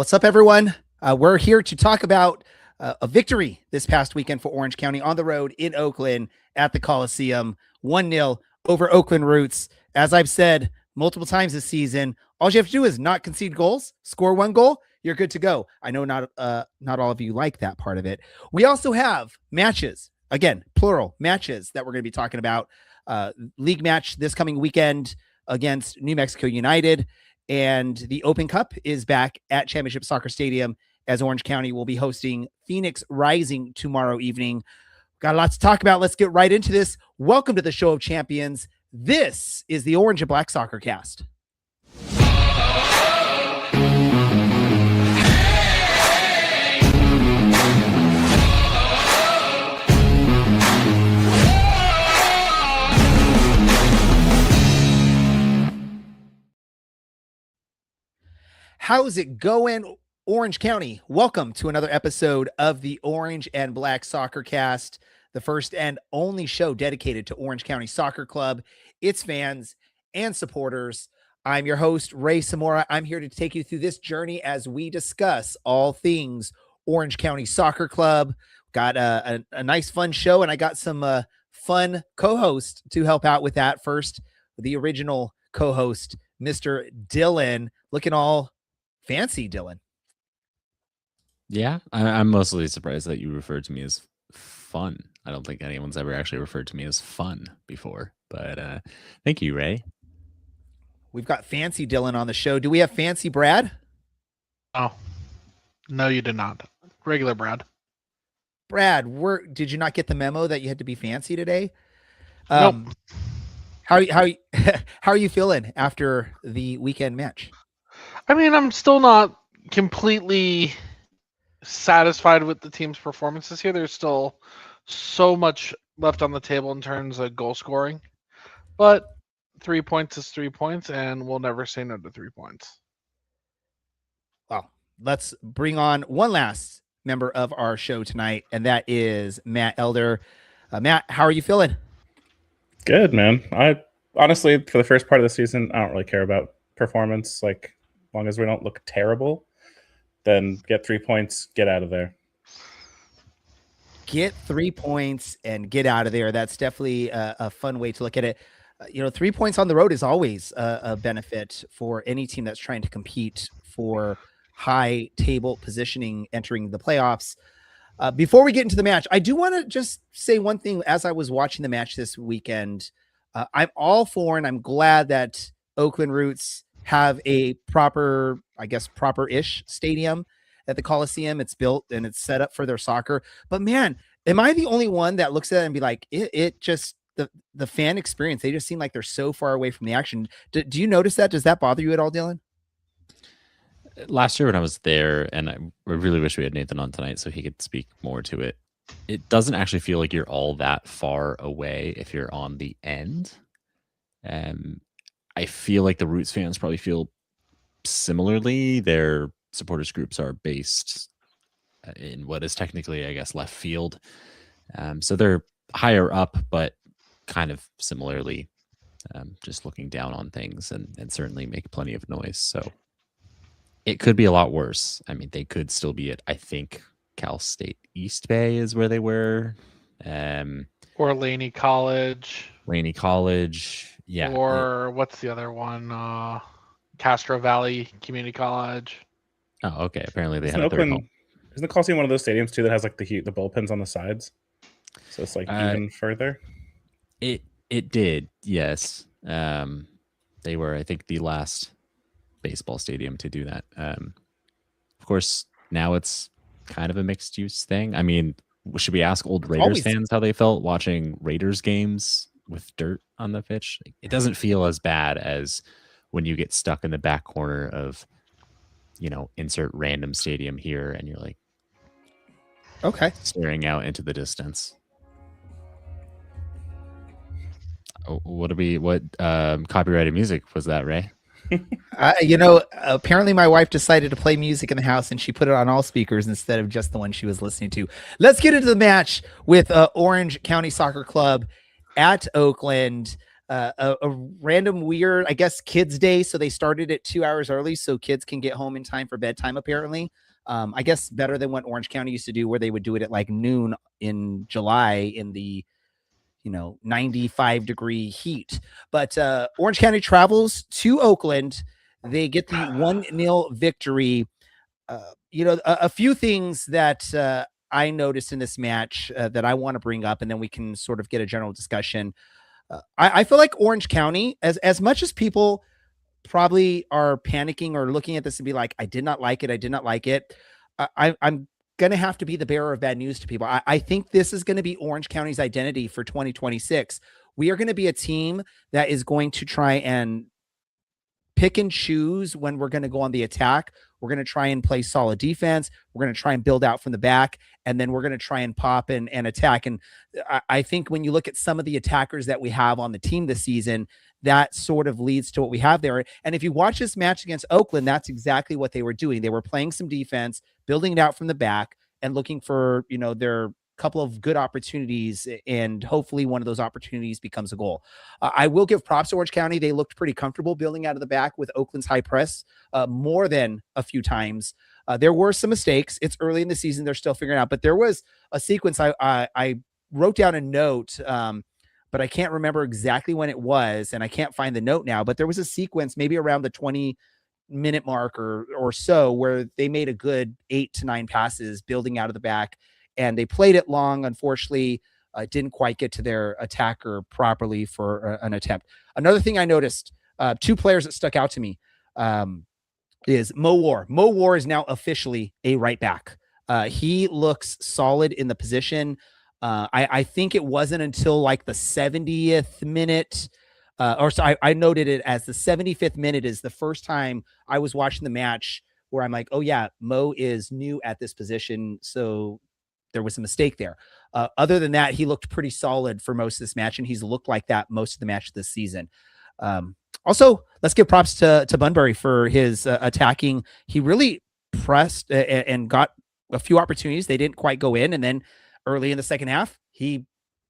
What's up, everyone? We're here to talk about a victory this past weekend for Orange County on the road in Oakland at the Coliseum, 1-0 over Oakland Roots. As I've said multiple times this season, all you have to do is not concede goals, score one goal, you're good to go. I know not all of you like that part of it. We also have matches, again, plural matches that we're going to be talking about. League match this coming weekend against New Mexico United. And the Open Cup is back at Championship Soccer Stadium as Orange County will be hosting Phoenix Rising tomorrow evening. Got a lot to talk about. Let's get right into this. Welcome to the Show of Champions. This is the Orange and Black SoccerCast. How's it going, Orange County? Welcome to another episode of the Orange and Black SoccerCast, the first and only show dedicated to Orange County Soccer Club, its fans and supporters. I'm your host, Ray Samora. I'm here to take you through this journey as we discuss all things Orange County Soccer Club. Got a nice, fun show, and I got some fun co-hosts to help out with that. First, the original co-host, Mr. Dylan, looking all fancy, Dylan. Yeah, I'm mostly surprised that you referred to me as fun. I don't think anyone's ever actually referred to me as fun before, but thank you, Ray. We've got fancy Dylan on the show. Do we have fancy Brad? Oh, no, you did not. Regular Brad. Brad, did you not get the memo that you had to be fancy today? Nope. How are you feeling after the weekend match? I mean, I'm still not completely satisfied with the team's performances here. There's still so much left on the table in terms of goal scoring. But 3 points is 3 points, and we'll never say no to 3 points. Well, let's bring on one last member of our show tonight, and that is Matt Elder. Matt, how are you feeling? Good, man. I honestly, for the first part of the season, I don't really care about performance. Like, as long as we don't look terrible, then get 3 points, get out of there. Get 3 points and get out of there. That's definitely a fun way to look at it. 3 points on the road is always a benefit for any team that's trying to compete for high table positioning entering the playoffs. Before we get into the match, I do want to just say one thing. As I was watching the match this weekend, I'm all for, and I'm glad that Oakland Roots have a proper-ish stadium at the Coliseum. It's built and it's set up for their soccer. But man, am I the only one that looks at it and be like, it just the fan experience? They just seem like they're so far away from the action. Do you notice that? Does that bother you at all, Dylan? Last year when I was there, and I really wish we had Nathan on tonight so he could speak more to it, it doesn't actually feel like you're all that far away if you're on the end. I feel like the Roots fans probably feel similarly. Their supporters groups are based in what is technically, I guess, left field. So they're higher up, but kind of similarly just looking down on things and certainly make plenty of noise. So it could be a lot worse. I mean, they could still be at, I think, Cal State East Bay is where they were. Or Laney College. Yeah. Or what's the other one? Castro Valley Community College. Oh, okay. Apparently they had Isn't the Coliseum one of those stadiums too that has like the bullpens on the sides? So it's like even further. It did, yes. They were, I think, the last baseball stadium to do that. Of course, now it's kind of a mixed use thing. I mean, should we ask old Raiders fans how they felt watching Raiders games with dirt on the pitch? It doesn't feel as bad as when you get stuck in the back corner of, insert random stadium here, and you're like, okay, staring out into the distance. Oh, what copyrighted music was that, Ray? Apparently my wife decided to play music in the house and she put it on all speakers instead of just the one she was listening to. Let's get into the match with Orange County Soccer Club at Oakland. a random weird, I guess, kids' day. So they started it 2 hours early so kids can get home in time for bedtime, apparently. I guess better than what Orange County used to do, where they would do it at like noon in July in the 95-degree heat. But Orange County travels to Oakland. They get the 1-0 victory. A few things that I noticed in this match that I want to bring up, and then we can sort of get a general discussion. I feel like Orange County, as much as people probably are panicking or looking at this and be like, I did not like it. I did not like it. I'm going to have to be the bearer of bad news to people. I think this is going to be Orange County's identity for 2026. We are going to be a team that is going to try and pick and choose when we're going to go on the attack. We're going to try and play solid defense. We're going to try and build out from the back, and then we're going to try and pop and attack. And I think when you look at some of the attackers that we have on the team this season, that sort of leads to what we have there. And if you watch this match against Oakland, that's exactly what they were doing. They were playing some defense, building it out from the back, and looking for, their couple of good opportunities, and hopefully one of those opportunities becomes a goal. I will give props to Orange County. They looked pretty comfortable building out of the back with Oakland's high press more than a few times. There were some mistakes. It's early in the season. They're still figuring out, but there was a sequence. I wrote down a note, but I can't remember exactly when it was, and I can't find the note now, but there was a sequence maybe around the 20-minute mark or so where they made a good 8 to 9 passes building out of the back, and they played it long. Unfortunately, didn't quite get to their attacker properly for an attempt. Another thing I noticed, 2 players that stuck out to me is Mo War. Mo War is now officially a right back. He looks solid in the position. I think it wasn't until like the 70th minute, I noted it as the 75th minute is the first time I was watching the match where I'm like, oh yeah, Mo is new at this position. So there was a mistake there. Other than that, he looked pretty solid for most of this match, and he's looked like that most of the match this season. Also, let's give props to Bunbury for his attacking. He really pressed and got a few opportunities. They didn't quite go in, and then early in the second half, he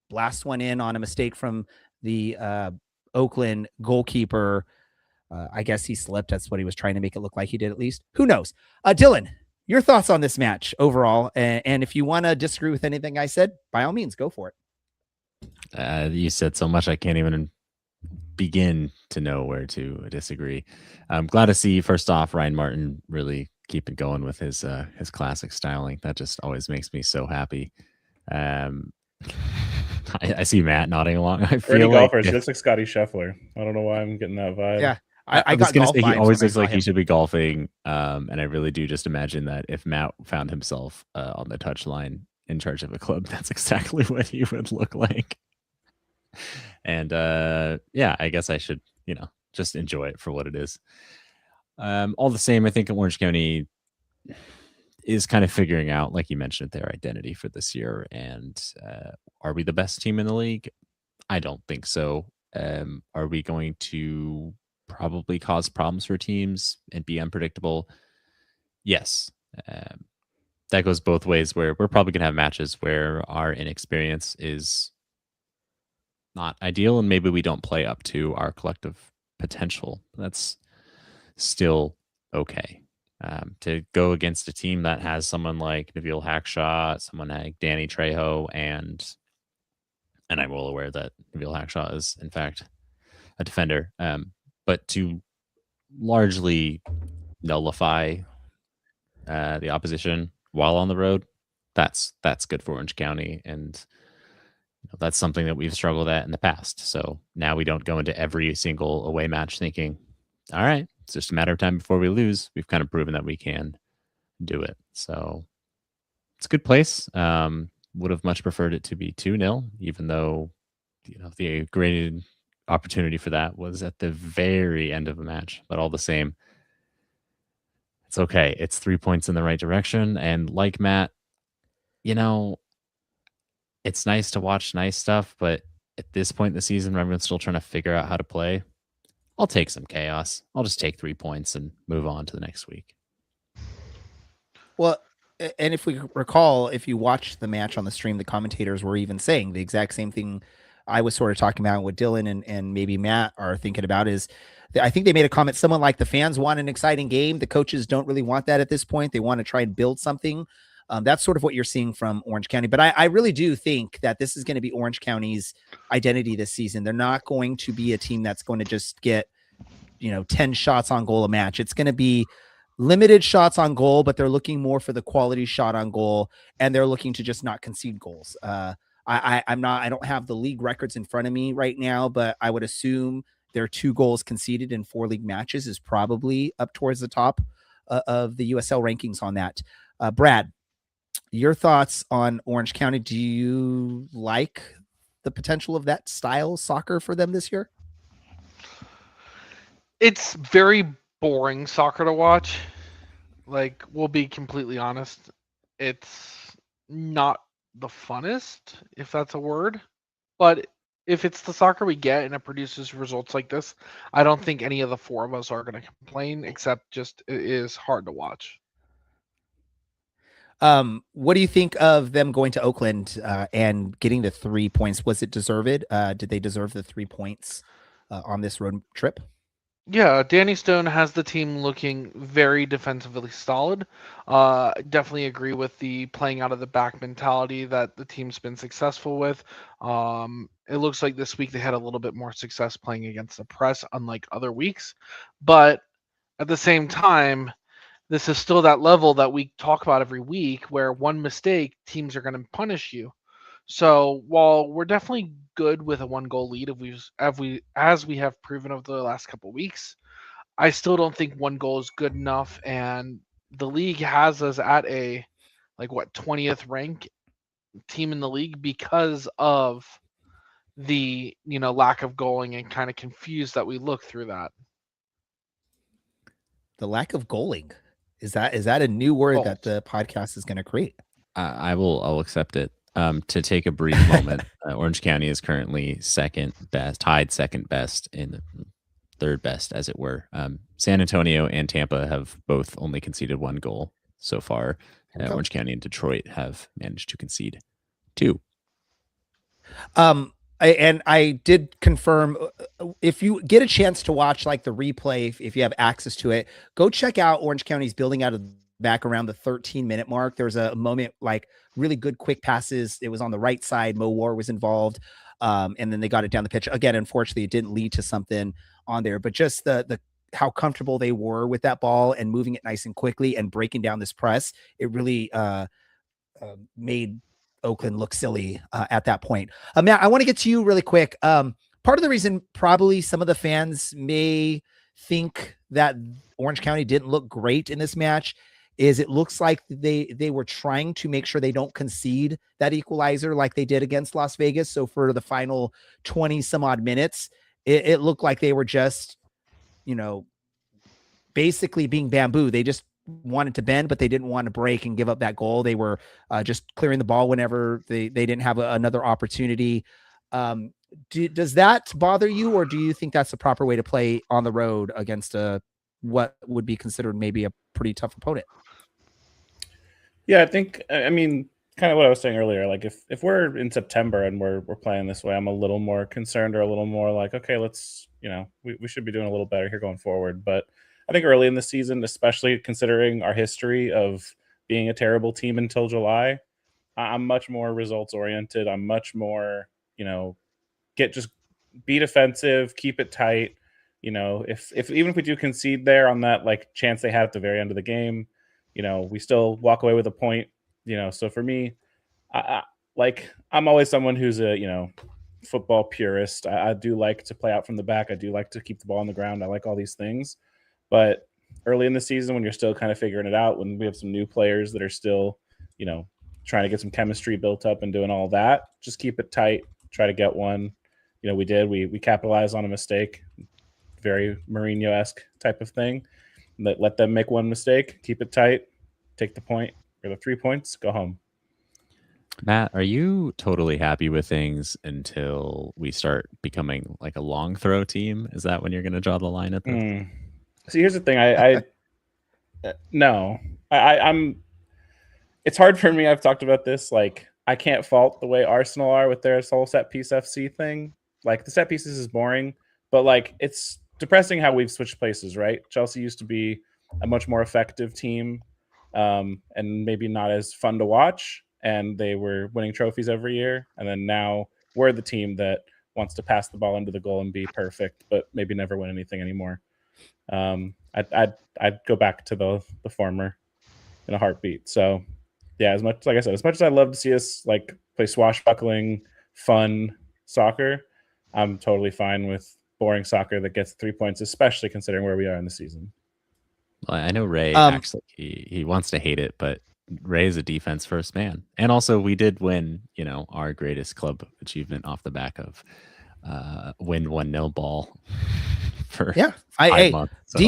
blasts one in on a mistake from the Oakland goalkeeper. I guess he slipped. That's what he was trying to make it look like he did, at least. Who knows? Dylan, your thoughts on this match overall, and if you want to disagree with anything I said, by all means, go for it. You said so much I can't even begin to know where to disagree. I'm glad to see, first off, Ryan Martin really keep it going with his classic styling. That just always makes me so happy. I see Matt nodding along. I feel like golfers, just like Scotty Scheffler. I don't know why I'm getting that vibe. Yeah. I was going to say he always looks like he should be golfing, and I really do just imagine that if Matt found himself on the touchline in charge of a club, that's exactly what he would look like. And I guess I should, just enjoy it for what it is. All the same, I think Orange County is kind of figuring out, like you mentioned, their identity for this year. And are we the best team in the league? I don't think so. Are we going to probably cause problems for teams and be unpredictable? Yes. That goes both ways, where we're probably going to have matches where our inexperience is not ideal and maybe we don't play up to our collective potential. That's still okay. To go against a team that has someone like Nabil Hackshaw, someone like Danny Trejo, and I'm well aware that Nabil Hackshaw is, in fact, a defender, but to largely nullify the opposition while on the road, that's good for Orange County, and that's something that we've struggled at in the past. So now we don't go into every single away match thinking, all right, it's just a matter of time before we lose. We've kind of proven that we can do it. So it's a good place. Would have much preferred it to be 2-0, even though the graded opportunity for that was at the very end of the match. But all the same, it's okay. It's 3 points in the right direction. And like Matt, it's nice to watch nice stuff, but at this point in the season, when everyone's still trying to figure out how to play, I'll take some chaos. I'll just take 3 points and move on to the next week. Well, and if we recall, if you watched the match on the stream, the commentators were even saying the exact same thing I was sort of talking about, what Dylan and maybe Matt are thinking about is, I think they made a comment, someone like, the fans want an exciting game. The coaches don't really want that at this point. They want to try and build something. That's sort of what you're seeing from Orange County. But I really do think that this is going to be Orange County's identity this season. They're not going to be a team that's going to just get, 10 shots on goal a match. It's going to be limited shots on goal, but they're looking more for the quality shot on goal, and they're looking to just not concede goals. I don't have the league records in front of me right now, but I would assume their 2 goals conceded in 4 league matches is probably up towards the top of the USL rankings on that. Brad, your thoughts on Orange County? Do you like the potential of that style soccer for them this year? It's very boring soccer to watch. Like, we'll be completely honest. It's not the funnest, if that's a word. But if it's the soccer we get and it produces results like this, I don't think any of the 4 of us are going to complain, except just it is hard to watch. What do you think of them going to Oakland and getting the 3 points? Was it deserved? Did they deserve the 3 points on this road trip? Yeah, Danny Stone has the team looking very defensively solid. Definitely agree with the playing out of the back mentality that the team's been successful with. It looks like this week they had a little bit more success playing against the press, unlike other weeks. But at the same time, this is still that level that we talk about every week where one mistake, teams are going to punish you. So while we're definitely good with a 1-goal lead, as we have proven over the last couple of weeks, I still don't think 1 goal is good enough. And the league has us at a 20th rank team in the league because of the lack of goaling, and kind of confused that we look through that. The lack of goaling. Is that a new word Goals. that the podcast is going to create? I'll accept it. To take a brief moment, Orange County is currently tied second best in third best, as it were. San Antonio and Tampa have both only conceded 1 goal so far. Orange County and Detroit have managed to concede 2. I did confirm, if you get a chance to watch the replay, if you have access to it, go check out Orange County's building out of back around the 13-minute mark. There was a moment, really good quick passes. It was on the right side. Mo War was involved. And then they got it down the pitch. Again, unfortunately, it didn't lead to something on there, but just the how comfortable they were with that ball and moving it nice and quickly and breaking down this press. It really made Oakland look silly at that point. Matt, I want to get to you really quick. Part of the reason probably some of the fans may think that Orange County didn't look great in this match is it looks like they were trying to make sure they don't concede that equalizer like they did against Las Vegas. So for the final 20 some odd minutes, it looked like they were just, basically being bamboo. They just wanted to bend, but they didn't want to break and give up that goal. They were just clearing the ball whenever they didn't have another opportunity. Does that bother you, or do you think that's the proper way to play on the road against what would be considered maybe a pretty tough opponent? Yeah, I mean, kind of what I was saying earlier. If we're in September and we're playing this way, I'm a little more concerned, or a little more okay, let's we should be doing a little better here going forward. But I think early in the season, especially considering our history of being a terrible team until July, I'm much more results oriented. I'm much more just be defensive, keep it tight. If even if we do concede there on that chance they had at the very end of the game, we still walk away with a point. So for me, I'm always someone who's a football purist. I do like to play out from the back. I do like to keep the ball on the ground. I like all these things, but early in the season, when you're still kind of figuring it out, when we have some new players that are still trying to get some chemistry built up and doing all that, just keep it tight. Try to get one. We capitalized on a mistake, very Mourinho-esque type of thing. Let them make one mistake, keep it tight, take the point or the 3 points, go home. Matt, are you totally happy with things until we start becoming a long throw team? Is that when you're going to draw the line at the? See, here's the thing. No, I'm. It's hard for me. I've talked about this. I I can't fault the way Arsenal are with their whole set piece FC thing. Like the set pieces is boring, but like it's depressing how we've switched places, right? Chelsea used to be a much more effective team, and maybe not as fun to watch, and they were winning trophies every year. And then now we're the team that wants to pass the ball into the goal and be perfect, but maybe never win anything anymore. I'd go back to the former in a heartbeat. So yeah, as much as I love to see us like play swashbuckling, fun soccer, I'm totally fine with boring soccer that gets 3 points, especially considering where we are in the season. Well, I know Ray actually he wants to hate it, but Ray is a defense first man. And also we did win, our greatest club achievement off the back of win 1-0 ball for 5 months. So.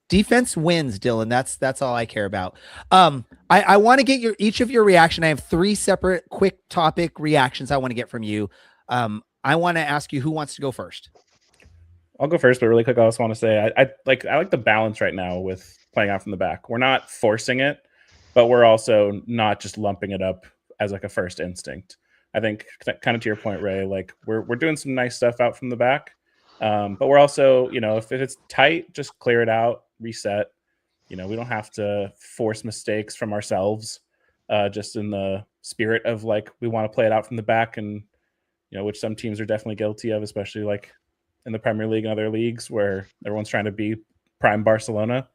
Defense wins, Dylan. That's all I care about. I want to get each of your reaction. I have 3 separate quick topic reactions I want to get from you. I want to ask you who wants to go first. I'll go first, but really quick, I also want to say I like the balance right now with playing out from the back. We're not forcing it, but we're also not just lumping it up as like a first instinct. I think kind of to your point, Ray, like we're doing some nice stuff out from the back, but we're also, if it's tight, just clear it out, reset. We don't have to force mistakes from ourselves, just in the spirit of like we want to play it out from the back, and which some teams are definitely guilty of, especially like in the Premier League and other leagues where everyone's trying to be prime Barcelona.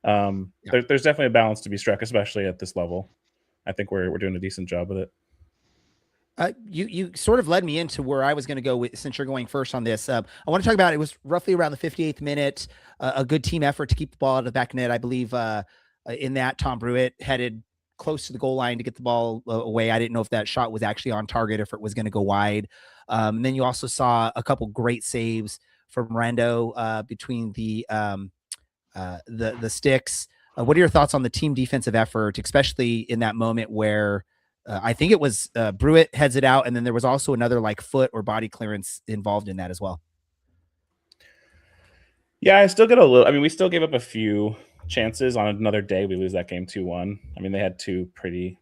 There's definitely a balance to be struck, especially at this level. I think we're doing a decent job with it. You sort of led me into where I was going to go with, since you're going first on this. I want to talk about, it was roughly around the 58th minute, a good team effort to keep the ball out of the back net. I believe in that Tom Brewitt headed close to the goal line to get the ball away. I didn't know if that shot was actually on target, if it was going to go wide. And then you also saw a couple great saves from Rando between the sticks. What are your thoughts on the team defensive effort, especially in that moment where I think it was Brewitt heads it out, and then there was also another like foot or body clearance involved in that as well? Yeah, I still get a little. I mean, we still gave up a few chances. On another day, we lose that game 2-1. I mean, they had 2 pretty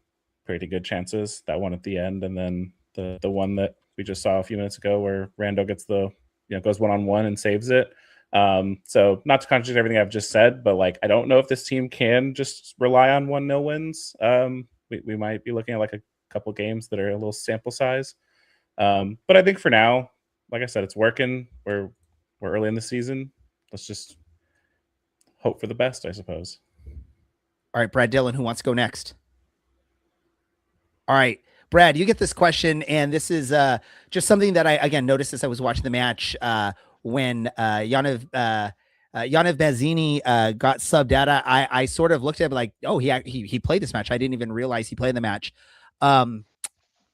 good chances. That one at the end, and then the one that we just saw a few minutes ago where Rando gets goes 1-on-1 and saves it. So not to contradict everything I've just said, but like I don't know if this team can just rely on 1-0 wins. We might be looking at like a couple games that are a little sample size. But I think for now, like I said, it's working. We're early in the season. Let's just hope for the best, I suppose. All right, Brad Dillon, who wants to go next? All right, Brad, you get this question, and this is just something that I, again, noticed as I was watching the match when Yaniv Bazzini got subbed out. I sort of looked at it like, oh, he played this match. I didn't even realize he played the match.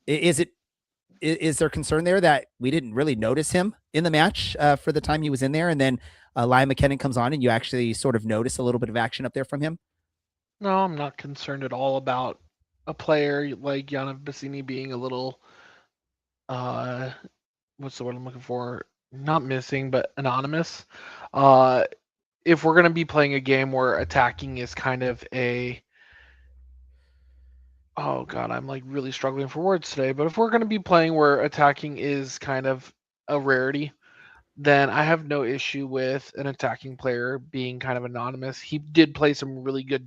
Is there concern there that we didn't really notice him in the match for the time he was in there, and then Liam McKinnon comes on and you actually sort of notice a little bit of action up there from him? No, I'm not concerned at all about a player like Yaniv Bassini being a little, what's the word I'm looking for? Not missing, but anonymous. If we're going to be playing a game where attacking is kind of oh God, I'm like really struggling for words today. But if we're going to be playing where attacking is kind of a rarity, then I have no issue with an attacking player being kind of anonymous. He did play some really good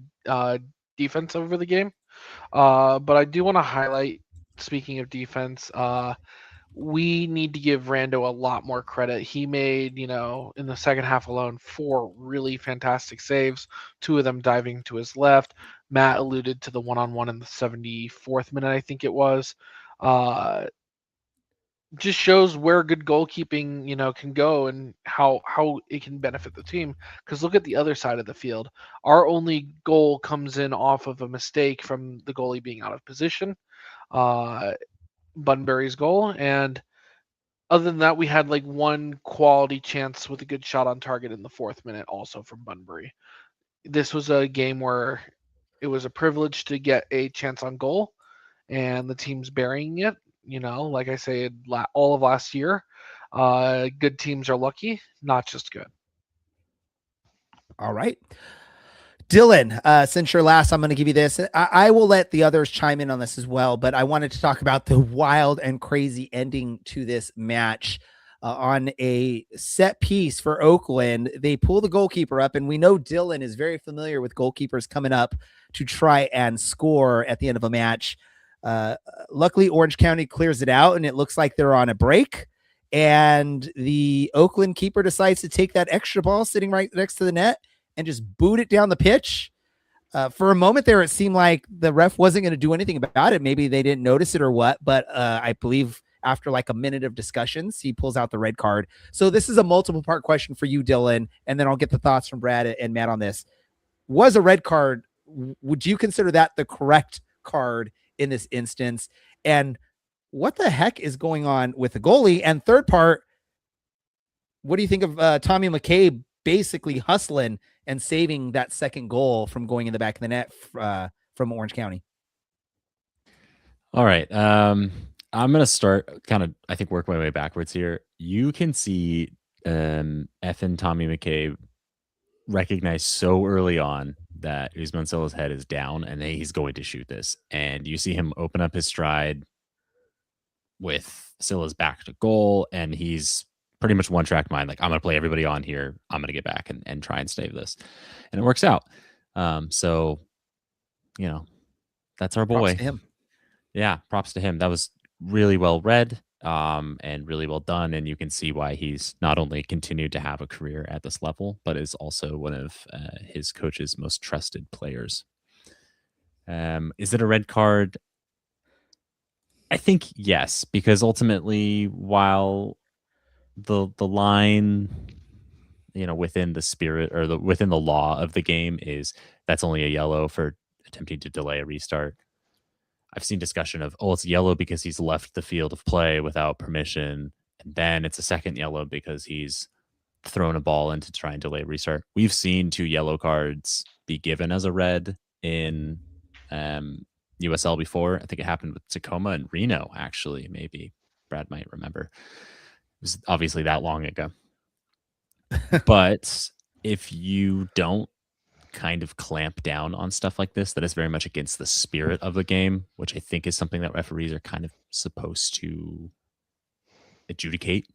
defense over the game. But I do want to highlight, speaking of defense, we need to give Rando a lot more credit. He made, in the second half alone, 4 really fantastic saves, 2 of them diving to his left. Matt alluded to the one-on-one in the 74th minute, I think it was. Just shows where good goalkeeping, can go and how it can benefit the team. Because look at the other side of the field. Our only goal comes in off of a mistake from the goalie being out of position. Bunbury's goal, and other than that, we had like 1 quality chance with a good shot on target in the 4th minute, also from Bunbury. This was a game where it was a privilege to get a chance on goal, and the team's burying it. Like I said, all of last year, good teams are lucky, not just good. All right. Dylan, since you're last, I'm going to give you this. I will let the others chime in on this as well, but I wanted to talk about the wild and crazy ending to this match. On a set piece for Oakland, they pull the goalkeeper up, and we know Dylan is very familiar with goalkeepers coming up to try and score at the end of a match. Luckily, Orange County clears it out, and it looks like they're on a break. And the Oakland keeper decides to take that extra ball sitting right next to the net and just boot it down the pitch. For a moment there, it seemed like the ref wasn't going to do anything about it. Maybe they didn't notice it or what, but I believe after like a minute of discussions, he pulls out the red card. So this is a multiple part question for you, Dylan, and then I'll get the thoughts from Brad and Matt on this. Was a red card, would you consider that the correct card in this instance? And what the heck is going on with the goalie? And third part, what do you think of Tommy McCabe basically hustling and saving that second goal from going in the back of the net from Orange County? All right. I'm going to start kind of, I think, work my way backwards here. You can see effing Tommy McCabe recognize so early on that Usman Silla's head is down and he's going to shoot this. And you see him open up his stride with Silla's back to goal, and he's pretty much one track mind. Like, I'm going to play everybody on here. I'm going to get back and try and save this. And it works out. So, you know, that's our boy. Props to him. Yeah, props to him. That was really well read and really well done. And you can see why he's not only continued to have a career at this level, but is also one of his coach's most trusted players. Is it a red card? I think yes, because ultimately, while the line, you know, within the spirit or within the law of the game is that's only a yellow for attempting to delay a restart. I've seen discussion of, oh, it's yellow because he's left the field of play without permission. And then it's a second yellow because he's thrown a ball in to try and delay a restart. We've seen 2 yellow cards be given as a red in USL before. I think it happened with Tacoma and Reno, actually. Maybe Brad might remember. It was obviously that long ago. But if you don't kind of clamp down on stuff like this, that is very much against the spirit of the game, which I think is something that referees are kind of supposed to adjudicate,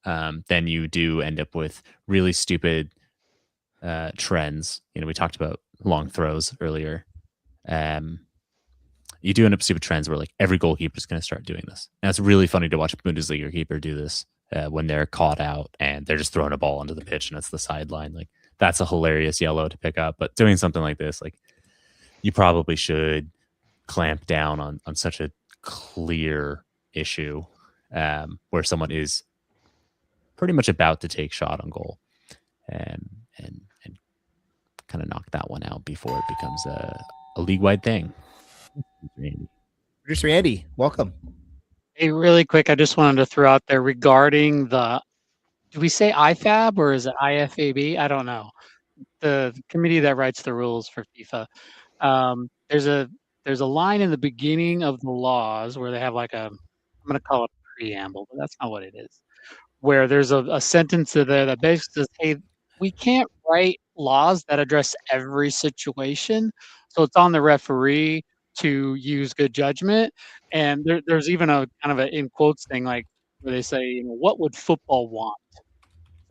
then you do end up with really stupid trends. You know, we talked about long throws earlier. You do end up stupid trends where like every goalkeeper is going to start doing this. And it's really funny to watch a Bundesliga keeper do this when they're caught out and they're just throwing a ball onto the pitch and it's the sideline. Like, that's a hilarious yellow to pick up. But doing something like this, like, you probably should clamp down on such a clear issue where someone is pretty much about to take shot on goal and kind of knock that one out before it becomes a league-wide thing. Producer Andy, welcome. Hey, really quick, I just wanted to throw out there regarding do we say IFAB or is it IFAB? I don't know. The committee that writes the rules for FIFA. There's a line in the beginning of the laws where they have like I'm going to call it a preamble, but that's not what it is. Where there's a sentence there that basically says, hey, we can't write laws that address every situation. So it's on the referee to use good judgment. And there's even a kind of a in quotes thing like where they say, you know, what would football want?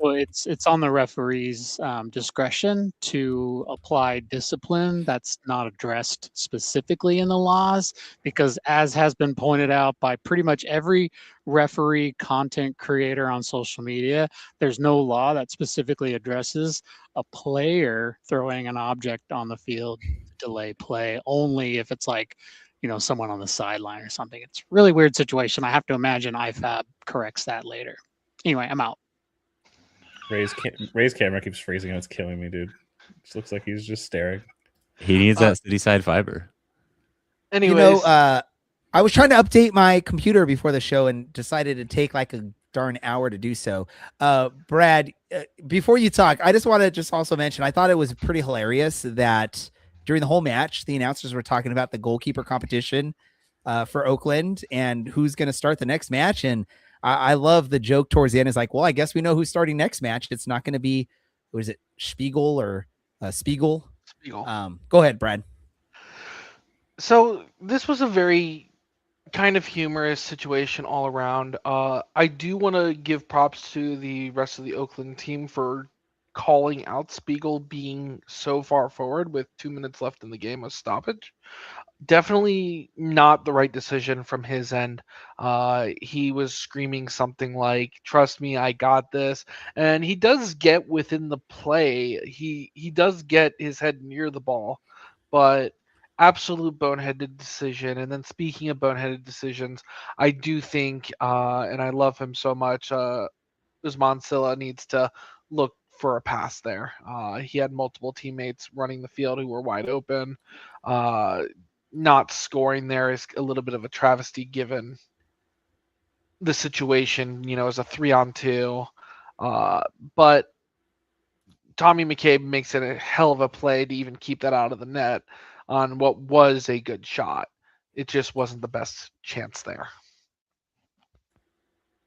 So it's on the referee's discretion to apply discipline that's not addressed specifically in the laws, because as has been pointed out by pretty much every referee content creator on social media, there's no law that specifically addresses a player throwing an object on the field to delay play, only if it's like, you know, someone on the sideline or something. It's a really weird situation. I have to imagine IFAB corrects that later. Anyway, I'm out. Ray's camera keeps freezing and it's killing me, dude. Just looks like he's just staring. He needs that city side fiber. Anyways, You know, I was trying to update my computer before the show and decided to take like a darn hour to do so. Brad, before you talk, I just want to just also mention, I thought it was pretty hilarious that during the whole match, the announcers were talking about the goalkeeper competition for Oakland and who's going to start the next match. And I love the joke towards the end is like, well, I guess we know who's starting next match. It's not going to be, what is it, Spiegel or Spiegel? Go ahead, Brad. So this was a very kind of humorous situation all around. I do want to give props to the rest of the Oakland team for calling out Spiegel being so far forward with 2 minutes left in the game, a stoppage. Definitely not the right decision from his end. He was screaming something like, "Trust me, I got this," and he does get within the play. He does get his head near the ball, but absolute boneheaded decision. And then speaking of boneheaded decisions, I do think, and I love him so much, Usman Silla needs to look for a pass there. He had multiple teammates running the field who were wide open. Not scoring there is a little bit of a travesty given the situation, as a 3-on-2. But Tommy McCabe makes it a hell of a play to even keep that out of the net on what was a good shot. It just wasn't the best chance there.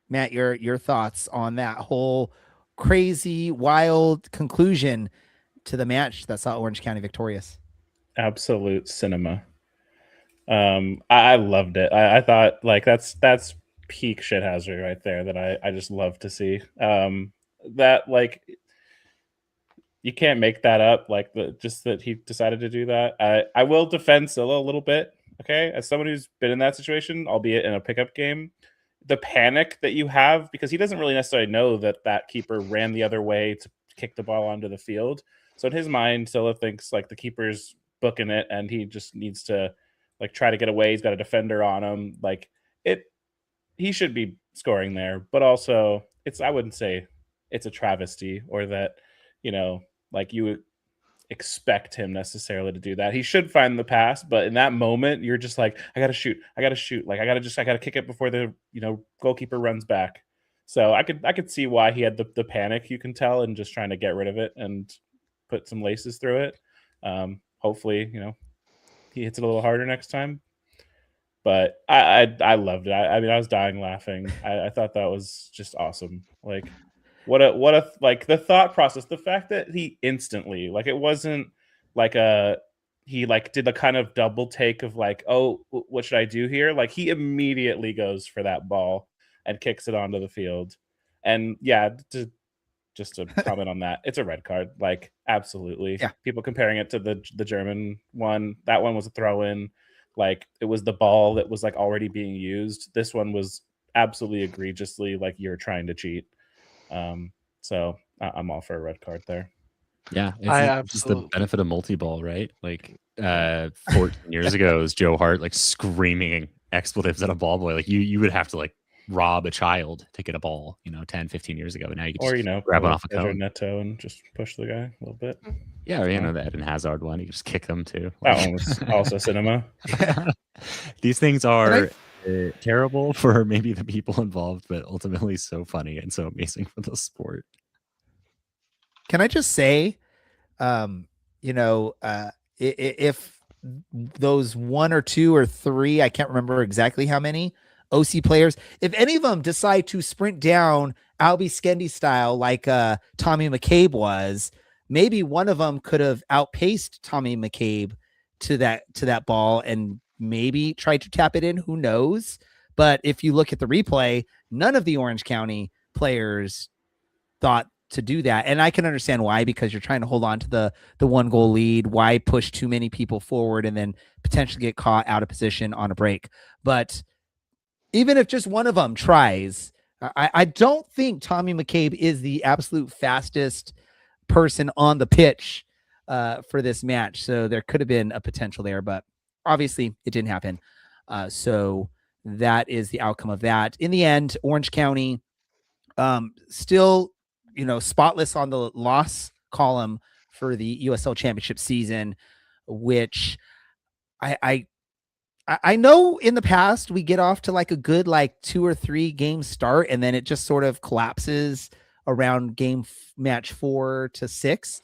Matt, your thoughts on that whole crazy, wild conclusion to the match that saw Orange County victorious? Absolute cinema. I loved it. I thought like that's peak shithousery right there that I just love to see. That like you can't make that up. Like just that he decided to do that. I will defend Silla a little bit. Okay, as someone who's been in that situation, albeit in a pickup game, the panic that you have because he doesn't really necessarily know that keeper ran the other way to kick the ball onto the field. So in his mind, Silla thinks like the keeper's booking it and he just needs to like try to get away. He's got a defender on him. Like he should be scoring there, but also I wouldn't say it's a travesty or that, like you would expect him necessarily to do that. He should find the pass, but in that moment, you're just like, I gotta shoot. Like I gotta kick it before the, goalkeeper runs back. So I could see why he had the panic, you can tell, and just trying to get rid of it and put some laces through it. Hopefully, he hits it a little harder next time. But I loved it. I mean, I was dying laughing. I thought that was just awesome. Like, what a like the thought process, the fact that he instantly like it wasn't like he like did the kind of double take of like, oh, what should I do here? Like he immediately goes for that ball and kicks it onto the field. And yeah, just to comment on that, it's a red card. Like absolutely. Yeah. People comparing it to the German one. That one was a throw in. Like it was the ball that was like already being used. This one was absolutely egregiously like you're trying to cheat. So I'm all for a red card there. Yeah, it's just the benefit of multi-ball, right? Like 14 years ago, it was Joe Hart like screaming expletives at a ball boy. Like you would have to like rob a child to get a ball, 10, 15 years ago. But now you can just grab it off a cone. Neto and just push the guy a little bit. Yeah, or the Eden Hazard one, you can just kick them too. That one was also cinema. These things are terrible for maybe the people involved, but ultimately so funny and so amazing for the sport. Can I just say, if those 1 or 2 or 3, I can't remember exactly how many OC players, if any of them decide to sprint down Albie Skendi style like Tommy McCabe was, maybe one of them could have outpaced Tommy McCabe to that ball and maybe tried to tap it in. Who knows? But if you look at the replay, none of the Orange County players thought to do that. And I can understand why, because you're trying to hold on to the 1-goal lead. Why push too many people forward and then potentially get caught out of position on a break? But even if just one of them tries, I don't think Tommy McCabe is the absolute fastest person on the pitch for this match. So there could have been a potential there, but obviously it didn't happen. So that is the outcome of that. In the end, Orange County still, spotless on the loss column for the USL Championship season, which I know in the past we get off to like a good 2 or 3 game start, and then it just sort of collapses around match 4 to 6.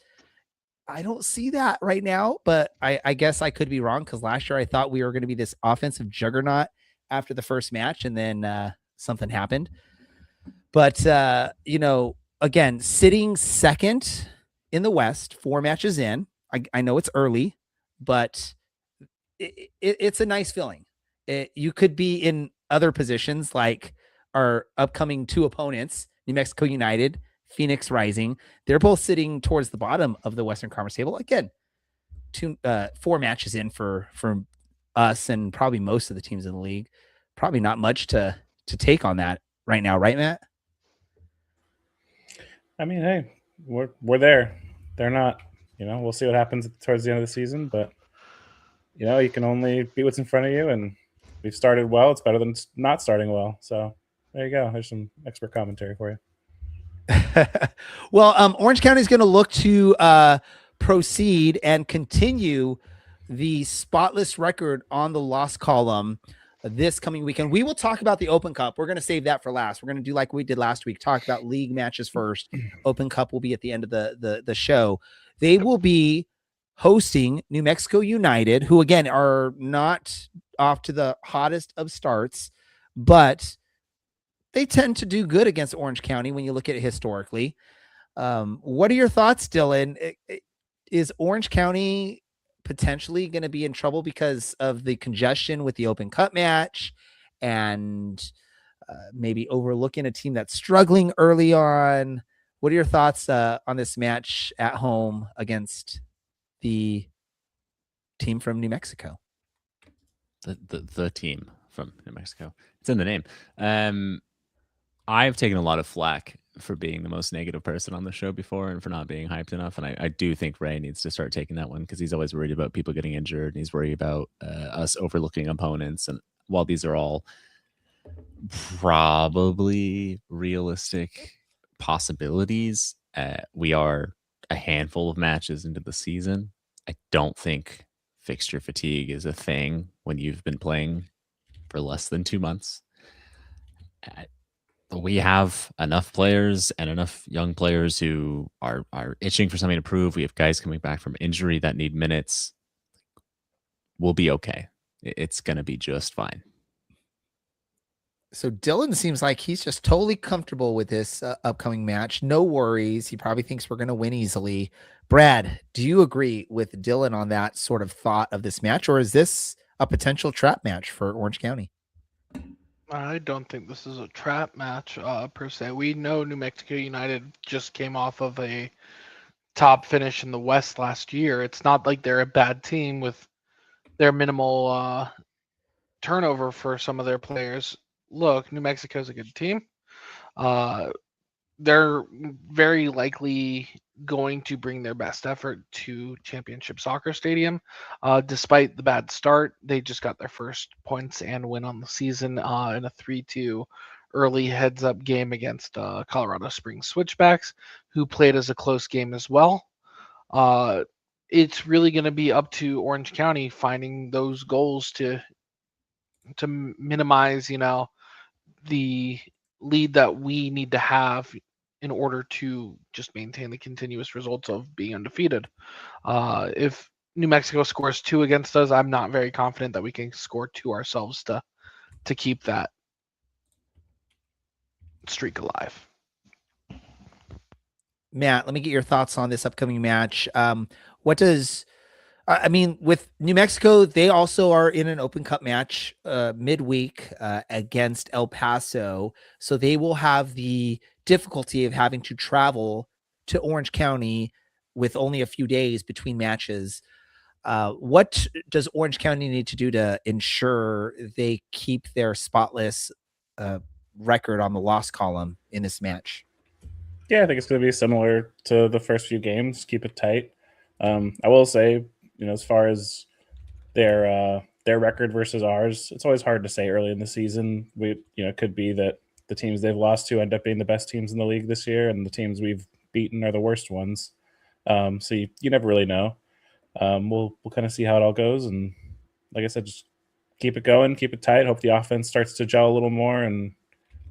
I don't see that right now, but I guess I could be wrong, because last year I thought we were going to be this offensive juggernaut after the first match, and then something happened. But again, sitting second in the West, 4 matches in, I know it's early, but it's a nice feeling. You could be in other positions like our upcoming two opponents, New Mexico United, Phoenix Rising. They're both sitting towards the bottom of the Western Conference table. Again, 4 matches in for us and probably most of the teams in the league. Probably not much to take on that right now, right, Matt? I mean, hey, we're there. They're not. We'll see what happens towards the end of the season, but you can only beat what's in front of you, and we've started well. It's better than not starting well. So there you go. There's some expert commentary for you. Well, Orange County is going to look to proceed and continue the spotless record on the loss column this coming weekend. We will talk about the Open Cup. We're going to save that for last. We're going to do like we did last week, talk about league matches first. Open Cup will be at the end of the show. They will be hosting New Mexico United, who again are not off to the hottest of starts, but they tend to do good against Orange County when you look at it historically. What are your thoughts, Dylan? Is Orange County potentially going to be in trouble because of the congestion with the Open Cup match and maybe overlooking a team that's struggling early on? What are your thoughts on this match at home against the team from New Mexico? The team from New Mexico. It's in the name. I've taken a lot of flack for being the most negative person on the show before and for not being hyped enough. And I do think Ray needs to start taking that one because he's always worried about people getting injured and he's worried about us overlooking opponents. And while these are all probably realistic possibilities, we are a handful of matches into the season. I don't think fixture fatigue is a thing when you've been playing for less than 2 months. We have enough players and enough young players who are itching for something to prove. We have guys coming back from injury that need minutes. We'll be okay. It's going to be just fine. So Dylan seems like he's just totally comfortable with this upcoming match. No worries. He probably thinks we're going to win easily. Brad, do you agree with Dylan on that sort of thought of this match, or is this a potential trap match for Orange County? I don't think this is a trap match per se. We know New Mexico United just came off of a top finish in the West last year. It's not like they're a bad team with their minimal turnover for some of their players. Look, New Mexico's a good team. They're very likely going to bring their best effort to Championship Soccer Stadium. Despite the bad start, they just got their first points and win on the season in a 3-2 early heads-up game against Colorado Springs Switchbacks, who played as a close game as well. It's really going to be up to Orange County finding those goals to minimize, the lead that we need to have in order to just maintain the continuous results of being undefeated. If New Mexico scores 2 against us, I'm not very confident that we can score 2 ourselves to keep that streak alive. Matt, let me get your thoughts on this upcoming match. With New Mexico, they also are in an Open Cup match midweek against El Paso. So they will have the difficulty of having to travel to Orange County with only a few days between matches. What does Orange County need to do to ensure they keep their spotless record on the loss column in this match? Yeah, I think it's going to be similar to the first few games. Keep it tight. I will say, as far as their record versus ours, it's always hard to say early in the season. It could be that the teams they've lost to end up being the best teams in the league this year, and the teams we've beaten are the worst ones. So you never really know. We'll kind of see how it all goes, and like I said, just keep it going, keep it tight. Hope the offense starts to gel a little more, and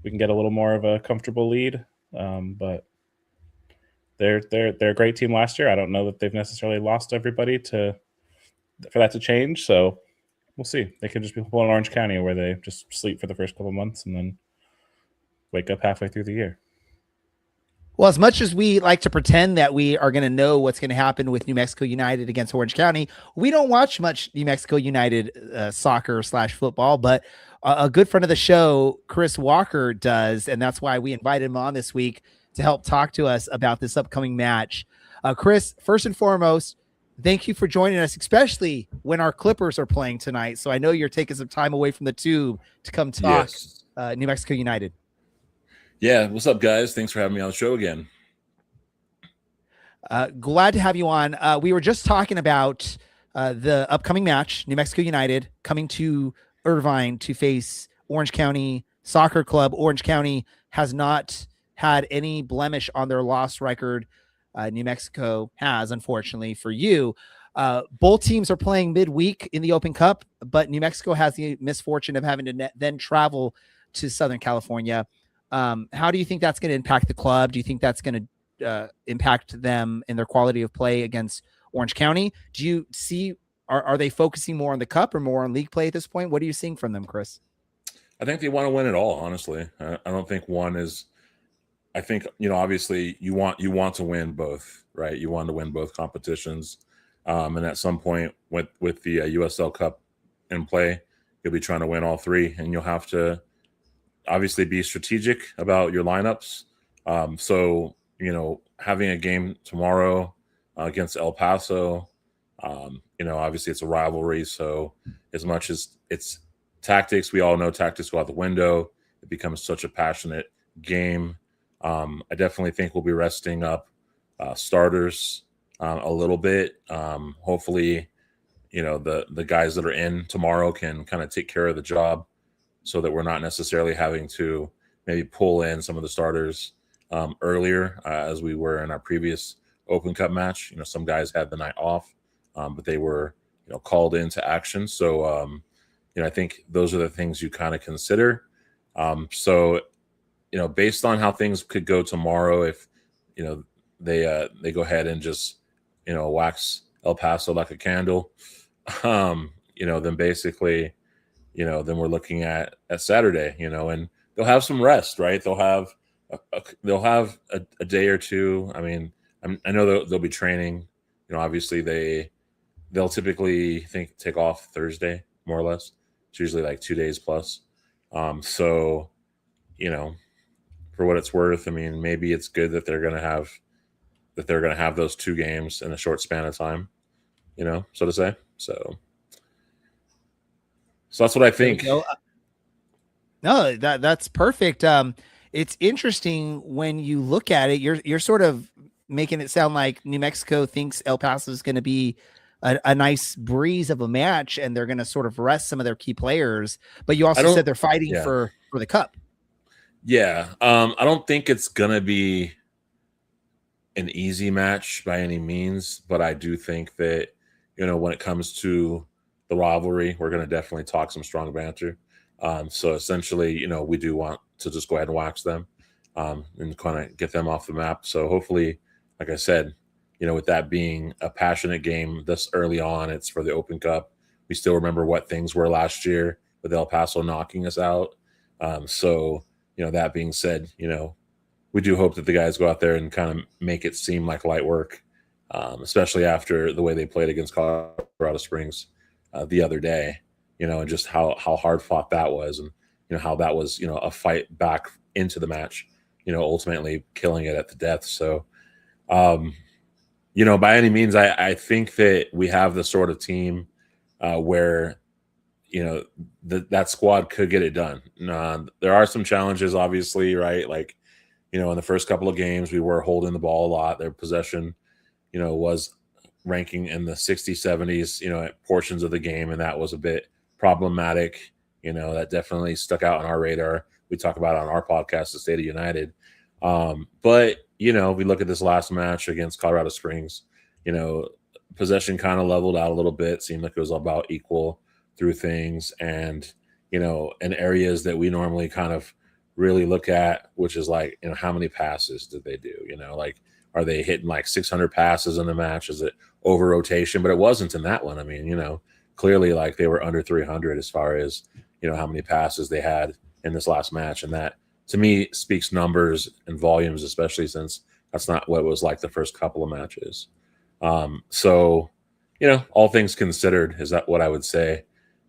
we can get a little more of a comfortable lead. But they're a great team last year. I don't know that they've necessarily lost everybody for that to change. So we'll see. They could just be pulling Orange County where they just sleep for the first couple months and then wake up halfway through the year. Well, as much as we like to pretend that we are going to know what's going to happen with New Mexico United against Orange County, we don't watch much New Mexico United soccer/football, but a good friend of the show, Chris Walker, does. And that's why we invited him on this week to help talk to us about this upcoming match. Chris, first and foremost, thank you for joining us, especially when our Clippers are playing tonight. So I know you're taking some time away from the tube to come talk New Mexico United. Yeah, what's up, guys? Thanks for having me on the show again. Glad to have you on. We were just talking about the upcoming match, New Mexico United coming to Irvine to face Orange County Soccer Club. Orange County has not had any blemish on their loss record. New Mexico has, unfortunately for you. Both teams are playing midweek in the Open Cup, but New Mexico has the misfortune of having to then travel to Southern California. How do you think that's going to impact the club? Do you think that's going to impact them in their quality of play against Orange County? Do you see, are they focusing more on the cup or more on league play at this point? What are you seeing from them, Chris? I think they want to win it all, honestly. I don't think one is, I think, obviously you want to win both, right? You want to win both competitions. And at some point with the USL Cup in play, you'll be trying to win all three, and you'll have to obviously be strategic about your lineups. So, having a game tomorrow against El Paso, obviously it's a rivalry. So as much as it's tactics, we all know tactics go out the window. It becomes such a passionate game. I definitely think we'll be resting up starters a little bit. Hopefully, the guys that are in tomorrow can kind of take care of the job, so that we're not necessarily having to maybe pull in some of the starters earlier, as we were in our previous Open Cup match. Some guys had the night off, but they were, called into action. So, I think those are the things you kind of consider. So, based on how things could go tomorrow, if, they go ahead and just, wax El Paso like a candle, then basically, then we're looking at Saturday, and they'll have some rest, right? They'll have a day or two. I mean, I know they'll be training. Obviously they'll typically take off Thursday, more or less. It's usually like 2 days plus. So, for what it's worth, I mean, maybe it's good that they're gonna have those two games in a short span of time, so to say. So that's what I think. No, that's perfect. It's interesting when you look at it. You're sort of making it sound like New Mexico thinks El Paso is going to be a nice breeze of a match, and they're going to sort of rest some of their key players. But you also said they're fighting for the cup. Yeah, I don't think it's going to be an easy match by any means, but I do think that when it comes to the rivalry, we're going to definitely talk some strong banter. So essentially, we do want to just go ahead and wax them and kind of get them off the map. So hopefully, like I said, with that being a passionate game this early on, it's for the Open Cup. We still remember what things were last year with El Paso knocking us out. So, that being said, we do hope that the guys go out there and kind of make it seem like light work, especially after the way they played against Colorado Springs the other day, and just how hard fought that was, and how that was a fight back into the match, ultimately killing it at the death. So by any means, I think that we have the sort of team where that squad could get it done. There are some challenges, obviously, right? Like, in the first couple of games, we were holding the ball a lot. Their possession was ranking in the 60s, 70s, at portions of the game, and that was a bit problematic. That definitely stuck out on our radar. We talk about it on our podcast, The State of United. But we look at this last match against Colorado Springs, possession kind of leveled out a little bit, seemed like it was about equal through things, and in areas that we normally kind of really look at, which is like, how many passes did they do? Like, are they hitting like 600 passes in the match? Is it over rotation? But it wasn't in that one. I mean, clearly like they were under 300 as far as, how many passes they had in this last match. And that to me speaks numbers and volumes, especially since that's not what it was like the first couple of matches. So, all things considered, is that what I would say?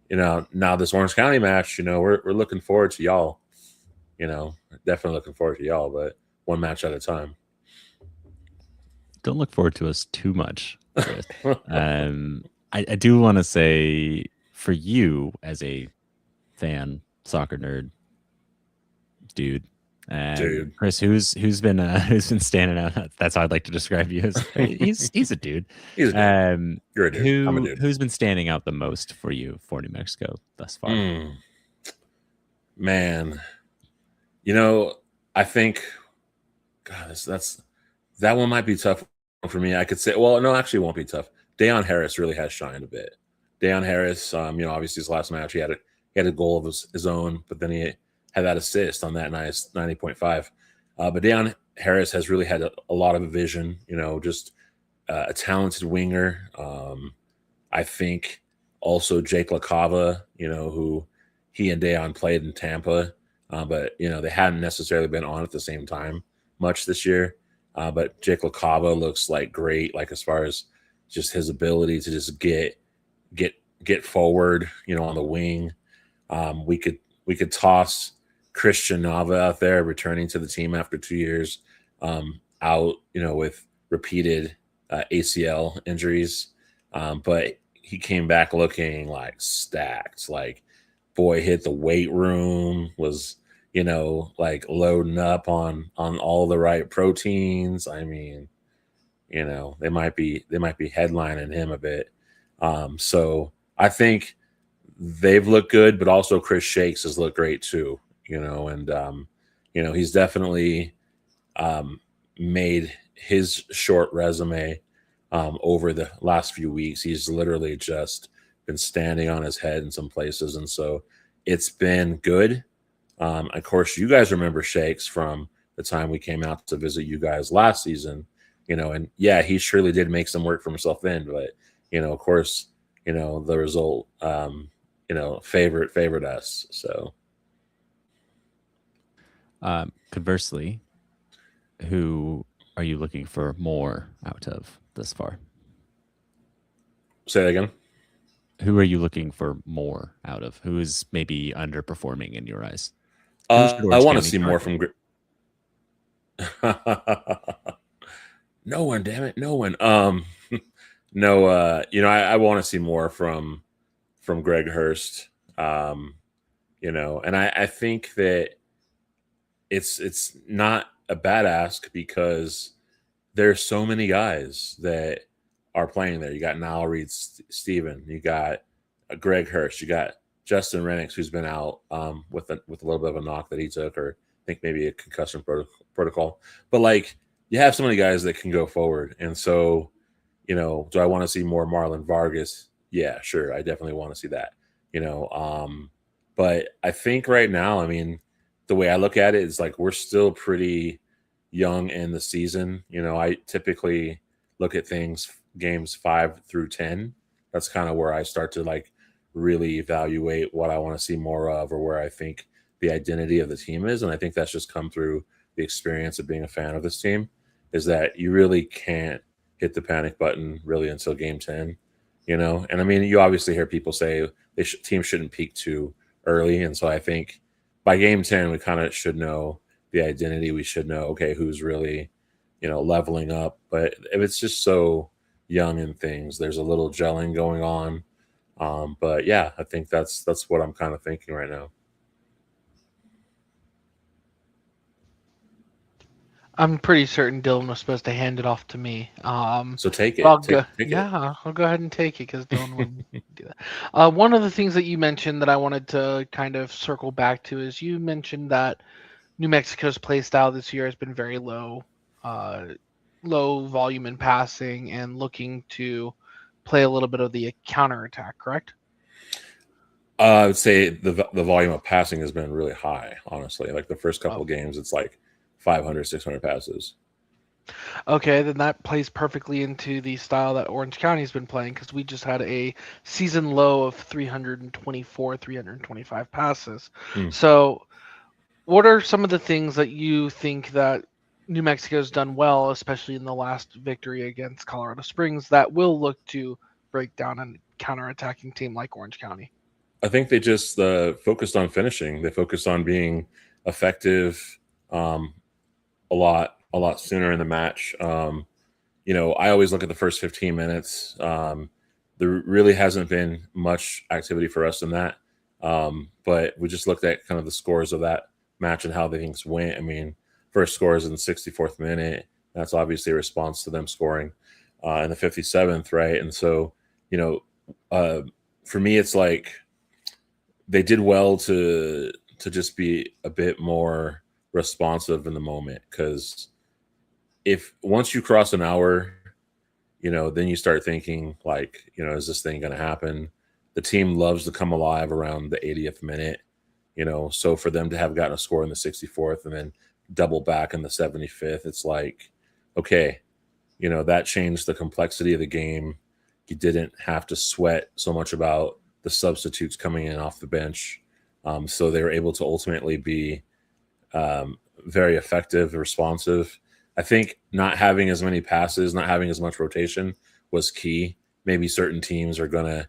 Now this Orange County match, we're looking forward to y'all. Definitely looking forward to y'all, but one match at a time. Don't look forward to us too much, Chris. I do want to say, for you as a fan, soccer nerd, dude, Chris, who's been standing out? That's how I'd like to describe you. He's a dude. He's a dude. You're a dude. I'm a dude. Who's been standing out the most for you for New Mexico thus far? Man, I think, God, that one might be tough for me. I could say, well, no, actually, it won't be tough. Deion Harris really has shined a bit. Deion Harris, obviously his last match, he had a goal of his own, but then he had that assist on that nice 90.5. But Deion Harris has really had a lot of vision, just a talented winger. I think also Jake LaCava, who he and Deion played in Tampa, but, they hadn't necessarily been on at the same time much this year. But Jake LaCava looks like great, like as far as just his ability to just get forward, on the wing. We could toss Christian Nava out there, returning to the team after 2 years out, with repeated ACL injuries. But he came back looking like stacked. Like, boy hit the weight room, was like loading up on all the right proteins. I mean, they might be headlining him a bit. So I think they've looked good, but also Chris Shakes has looked great too. And he's definitely made his short resume over the last few weeks. He's literally just been standing on his head in some places, and so it's been good. Of course, you guys remember Shakes from the time we came out to visit you guys last season, and yeah, he surely did make some work for himself then, but, of course, the result, favored us. So, conversely, who are you looking for more out of this far? Say that again. Who are you looking for more out of? Who is maybe underperforming in your eyes? I want to see more from. No one, damn it, no one. No, I want to see more from Greg Hurst. And I think that it's not a bad ask, because there's so many guys that are playing there. You got Niall Reed Steven, you got Greg Hurst, you got Justin Rennicks, who's been out with a little bit of a knock that he took, or I think maybe a concussion protocol. But like, you have so many guys that can go forward, and so do I want to see more Marlon Vargas? Yeah, sure, I definitely want to see that. But I think right now, I mean, the way I look at it is like, we're still pretty young in the season. I typically look at games 5 through 10. That's kind of where I start to like really evaluate what I want to see more of, or where I think the identity of the team is. And I think that's just come through the experience of being a fan of this team, is that you really can't hit the panic button really until game 10, and I mean, you obviously hear people say teams shouldn't peak too early. And so I think by game 10, we kind of should know the identity. We should know, okay, who's really, leveling up. But if it's just so young in things, there's a little gelling going on. But yeah, I think that's what I'm kind of thinking right now. I'm pretty certain Dylan was supposed to hand it off to me. So take it. I'll take it. I'll go ahead and take it, because Dylan wouldn't do that. One of the things that you mentioned that I wanted to kind of circle back to is, you mentioned that New Mexico's play style this year has been very low volume in passing, and looking to play a little bit of the counterattack, correct? I would say the volume of passing has been really high, honestly. Like the first couple of games, it's like 500, 600 passes. Okay, then that plays perfectly into the style that Orange County's been playing, because we just had a season low of 324, 325 passes. So What are some of the things that you think that New Mexico's done well, especially in the last victory against Colorado Springs, that will look to break down a counterattacking team like Orange County? I think they just focused on finishing. They focused on being effective a lot sooner in the match. I always look at the first 15 minutes. There really hasn't been much activity for us in that. But we just looked at kind of the scores of that match and how things went. I mean, first score is in the 64th minute. That's obviously a response to them scoring in the 57th, right? And so, for me, it's like they did well to just be a bit more responsive in the moment, because if once you cross an hour, then you start thinking like, is this thing going to happen? The team loves to come alive around the 80th minute, so for them to have gotten a score in the 64th and then double back in the 75th, it's like, okay, that changed the complexity of the game. You didn't have to sweat so much about the substitutes coming in off the bench. So they were able to ultimately be very effective, responsive. I think not having as many passes, not having as much rotation was key. Maybe certain teams are going to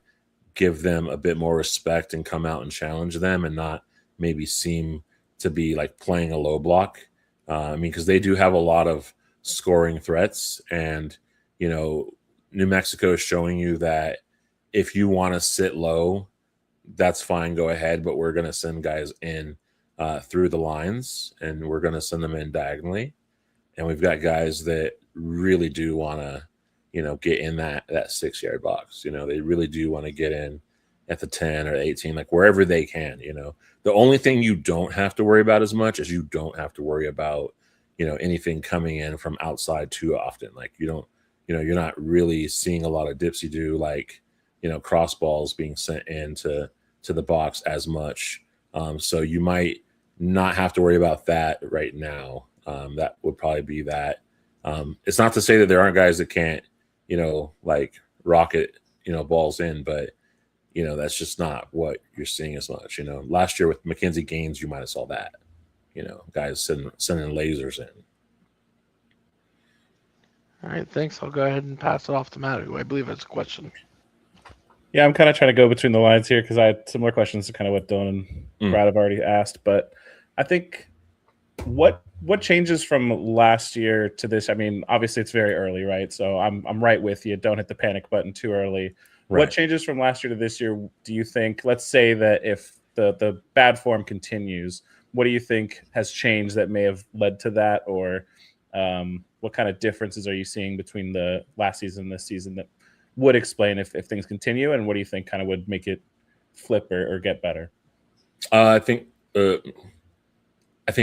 give them a bit more respect and come out and challenge them, and not maybe seem to be like playing a low block. Because they do have a lot of scoring threats, and, New Mexico is showing you that if you want to sit low, that's fine, go ahead, but we're going to send guys in through the lines, and we're going to send them in diagonally. And we've got guys that really do want to, get in that 6-yard box. They really do want to get in at the 10 or 18, like wherever they can. The only thing you don't have to worry about as much is you don't have to worry about, anything coming in from outside too often. Like you don't, you're not really seeing a lot of dipsy do, like, cross balls being sent into the box as much. So you might not have to worry about that right now. That would probably be that. It's not to say that there aren't guys that can't, like rocket, balls in, but, that's just not what you're seeing as much. Last year with Mackenzie Gaines, you might have saw that, guys sending lasers in. All right, thanks. I'll go ahead and pass it off to Matt, who I believe has a question. Yeah, I'm kind of trying to go between the lines here because I had similar questions to kind of what Dylan and Brad have already asked. But I think what changes from last year to this? I mean, obviously it's very early, right? So I'm right with you. Don't hit the panic button too early. Right. What changes from last year to this year do you think? Let's say that if the bad form continues, what do you think has changed that may have led to that? Or what kind of differences are you seeing between the last season and this season that would explain if things continue? And what do you think kind of would make it flip or get better? I think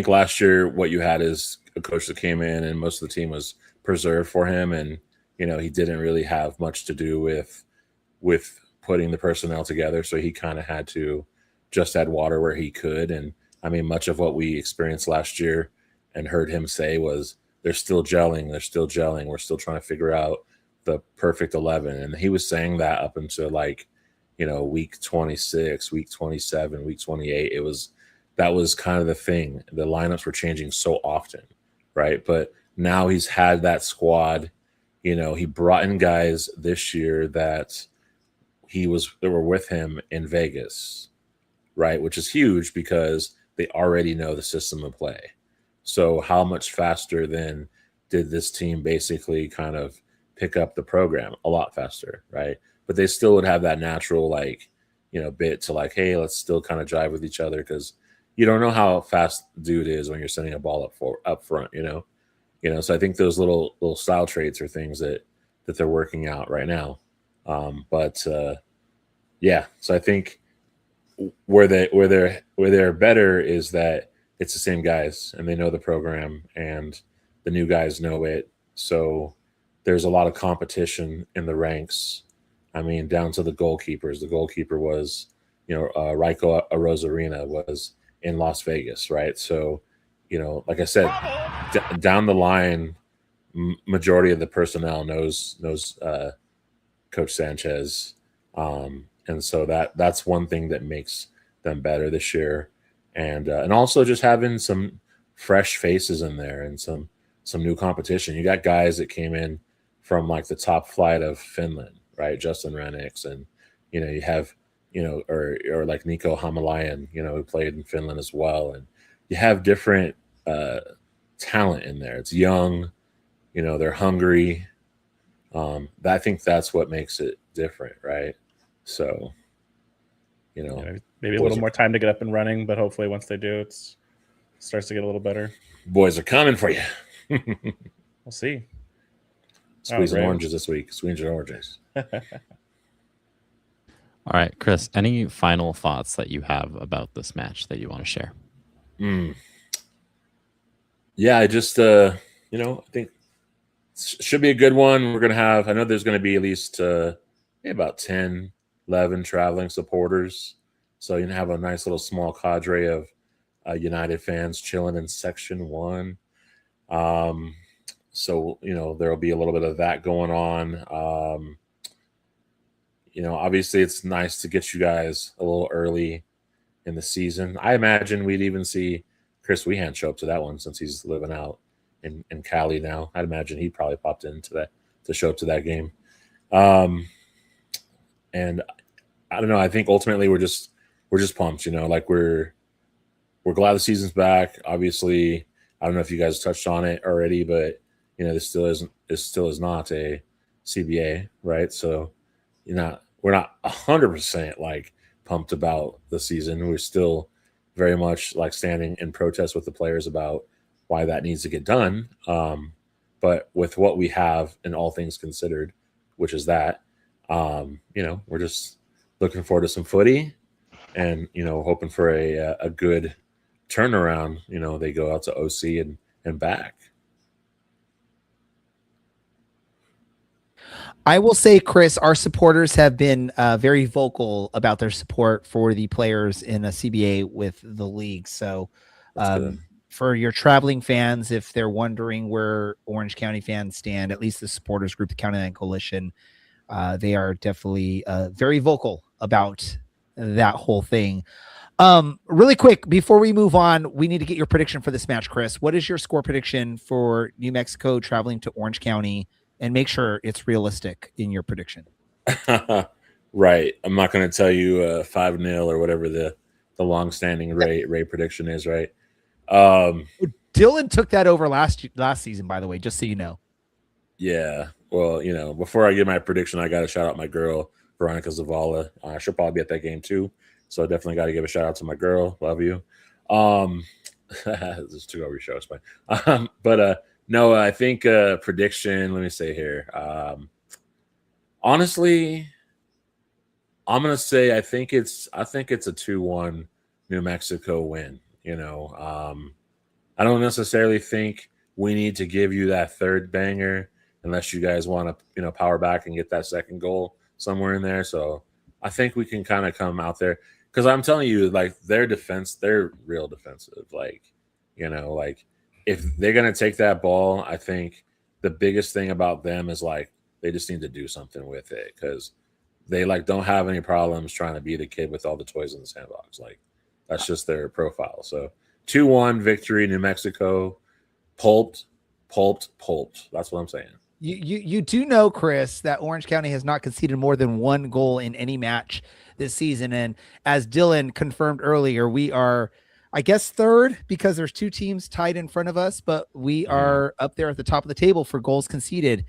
last year what you had is a coach that came in and most of the team was preserved for him, and he didn't really have much to do with putting the personnel together, so he kind of had to just add water where he could. And I mean, much of what we experienced last year and heard him say was they're still gelling, we're still trying to figure out the perfect 11. And he was saying that up until like, week 26, week 27, week 28. That was kind of the thing. The lineups were changing so often, right? But now he's had that squad. He brought in guys this year that were with him in Vegas, right? Which is huge because they already know the system of play. So how much faster then did this team basically kind of pick up the program? A lot faster, right? But they still would have that natural, like, bit to like, hey, let's still kind of jive with each other, because you don't know how fast dude is when you're sending a ball up front, So I think those little style traits are things that they're working out right now. Yeah. So I think where they're better is that it's the same guys and they know the program and the new guys know it. So there's a lot of competition in the ranks. I mean, down to the goalkeepers. The goalkeeper was, Raiko Arozarena was in Las Vegas, right? So, like I said, down the line, majority of the personnel knows Coach Sanchez, and so that's one thing that makes them better this year. and also just having some fresh faces in there and some new competition. You got guys that came in from like the top flight of Finland, right? Justin Renix, and you have or like Nico Hamalainen, who played in Finland as well, and you have different talent in there. It's young, they're hungry. I think that's what makes it different, right? So, maybe a little more time to get up and running, but hopefully once they do, it starts to get a little better. Boys are coming for you. We'll see. Squeezing oranges this week. Squeezing oranges. All right, Chris, any final thoughts that you have about this match that you want to share? Yeah, I just, I think it should be a good one. We're going to have, I know there's going to be at least about 10, 11 traveling supporters. So you have a nice little small cadre of United fans chilling in Section 1. So, there'll be a little bit of that going on. Obviously it's nice to get you guys a little early in the season. I imagine we'd even see Chris Wehan show up to that one since he's living out in Cali now. I'd imagine he probably popped into that to show up to that game. And I don't know. I think ultimately we're just pumped, like we're glad the season's back. Obviously, I don't know if you guys touched on it already, but this still is not a CBA, right? So we're not 100% like pumped about the season. We're still very much like standing in protest with the players about why that needs to get done. But with what we have in all things considered, which is that, we're just looking forward to some footy and, hoping for a good turnaround. They go out to OC and back. I will say, Chris, our supporters have been very vocal about their support for the players in a CBA with the league. So for your traveling fans, if they're wondering where Orange County fans stand, at least the supporters group, the County Line Coalition, they are definitely very vocal about that whole thing. Really quick, before we move on, we need to get your prediction for this match, Chris. What is your score prediction for New Mexico traveling to Orange County? And make sure it's realistic in your prediction. Right. I'm not going to tell you 5-0 or whatever the long-standing Ray prediction is, right? Dylan took that over last season, by the way, just so you know. Yeah. Well, before I give my prediction, I got to shout out my girl, Veronica Zavala. She'll probably be at that game too. So I definitely got to give a shout out to my girl. Love you. This took over your show. It's fine. No, I think prediction. Let me say here. Honestly, I'm gonna say I think it's a 2-1 New Mexico win. I don't necessarily think we need to give you that third banger unless you guys want to power back and get that second goal somewhere in there. So I think we can kind of come out there because I'm telling you, like their defense, they're real defensive. If they're going to take that ball, I think the biggest thing about them is they just need to do something with it because they don't have any problems trying to be the kid with all the toys in the sandbox. That's just their profile. So 2-1 victory, New Mexico, pulped. That's what I'm saying. You do know, Chris, that Orange County has not conceded more than one goal in any match this season. And as Dylan confirmed earlier, we are, I guess, third because there's two teams tied in front of us, but we are up there at the top of the table for goals conceded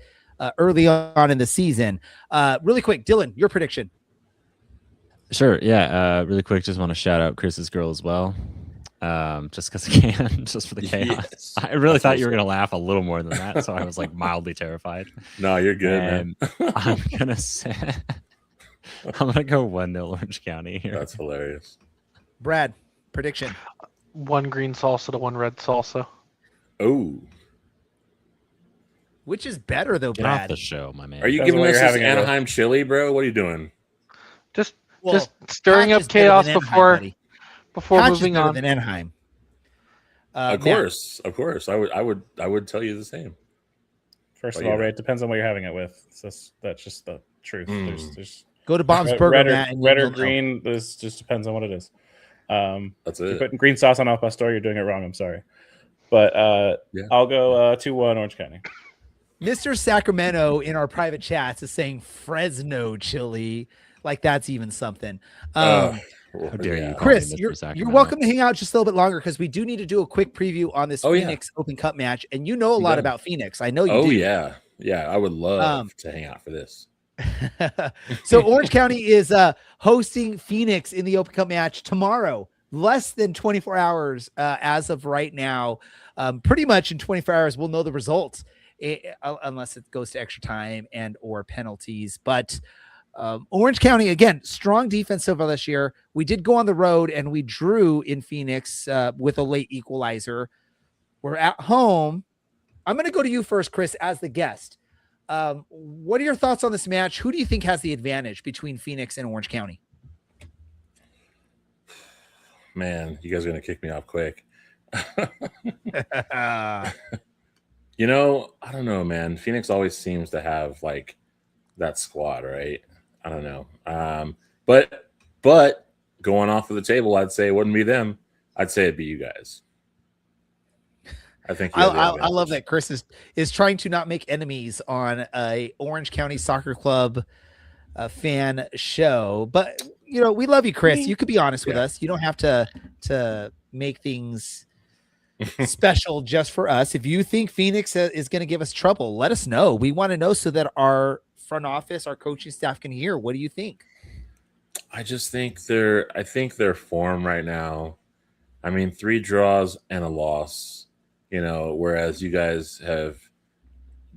early on in the season. Really quick, Dylan, your prediction. Sure. Yeah. Really quick. Just want to shout out Chris's girl as well. Just because I can, just for the chaos. Yes. I really thought you were going to laugh a little more than that. So I was mildly terrified. No, you're good, man. I'm going to say, I'm going to go 1-0 Orange County here. That's hilarious. Brad, prediction. 1 green salsa to 1 red salsa. Oh. Which is better, though, Get off Brad? the show, my man. Are you giving us this Anaheim chili, bro? What are you doing? Just stirring up chaos before moving on. Than Anaheim. Of course. I would tell you the same. First of all, Ray, it depends on what you're having it with. So that's just the truth. There's Go to Bob's Burger, red Matt, and red or green. This just depends on what it is. That's If you're it. putting green sauce on al pastor, you're doing it wrong. I'm sorry. But Yeah. I'll go 2-1 Orange County. Mr. Sacramento in our private chats is saying Fresno chili. Like that's even something. How dare you call me Chris, Mr. you're Sacramento? welcome to hang out just a little bit longer because we do need to do a quick preview on this Oh, yeah. Phoenix Open Cup match. And you know a You lot do. about Phoenix. I know you Oh do. yeah, yeah. I would love to hang out for this. So Orange County is hosting Phoenix in the Open Cup match tomorrow. Less than 24 hours as of right now. Pretty much in 24 hours, we'll know the results unless it goes to extra time and or penalties. But Orange County, again, strong defense over this year. We did go on the road and we drew in Phoenix with a late equalizer. We're at home. I'm going to go to you first, Chris, as the guest. What are your thoughts on this match? Who do you think has the advantage between Phoenix and Orange County? Man, you guys are gonna kick me off quick. Uh, You know, I don't know, man. Phoenix always seems to have like that squad, right? I don't know. But going off of the table, I'd say it wouldn't be them. I'd say it'd be you guys. I think you have the I advantage. love that Chris is trying to not make enemies on a Orange County Soccer Club fan show, but you know we love you, Chris. You could be honest with us. You don't have to make things special just for us. If you think Phoenix is going to give us trouble, let us know. We want to know so that our front office, our coaching staff can hear. What do you think? I just think I think their form right now. I mean, 3 draws and a loss. You know, whereas you guys have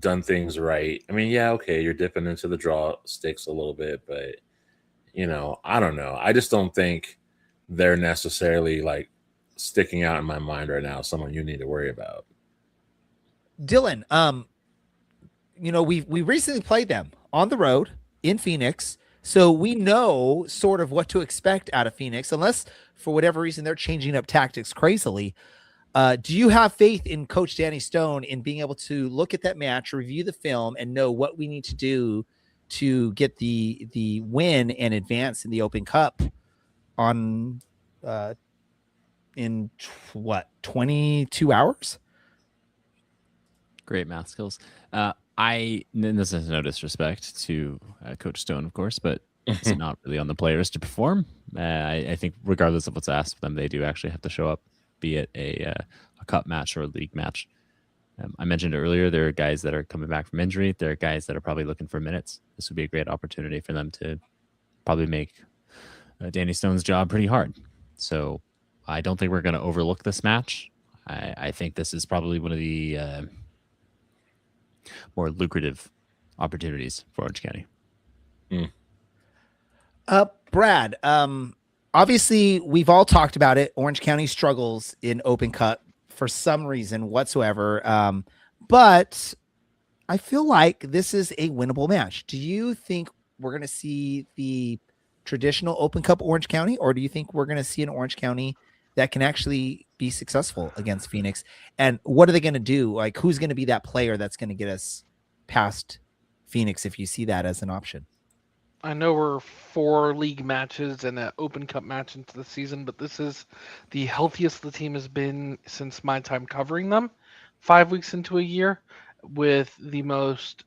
done things right. I mean, yeah, okay, you're dipping into the draw sticks a little bit, but you know, I don't know. I just don't think they're necessarily like sticking out in my mind right now. Someone you need to worry about. Dylan, you know, we recently played them on the road in Phoenix, so we know sort of what to expect out of Phoenix, unless for whatever reason they're changing up tactics crazily. Do you have faith in Coach Danny Stone in being able to look at that match, review the film, and know what we need to do to get the win and advance in the Open Cup on in 22 hours? Great math skills. And this is no disrespect to Coach Stone, of course, but it's not really on the players to perform. I think regardless of what's asked of them, they do actually have to show up, be it a cup match or a league match. I mentioned earlier, there are guys that are coming back from injury. There are guys that are probably looking for minutes. This would be a great opportunity for them to probably make Danny Stone's job pretty hard. So I don't think we're going to overlook this match. I think this is probably one of the more lucrative opportunities for Orange County. Brad, obviously we've all talked about it. Orange County struggles in Open Cup for some reason whatsoever. But I feel like this is a winnable match. Do you think we're going to see the traditional Open Cup Orange County, or do you think we're going to see an Orange County that can actually be successful against Phoenix? And what are they going to do? Like, who's going to be that player that's going to get us past Phoenix if you see that as an option? I know we're 4 league matches and an Open Cup match into the season, but this is the healthiest the team has been since my time covering them. 5 weeks into a year, with the most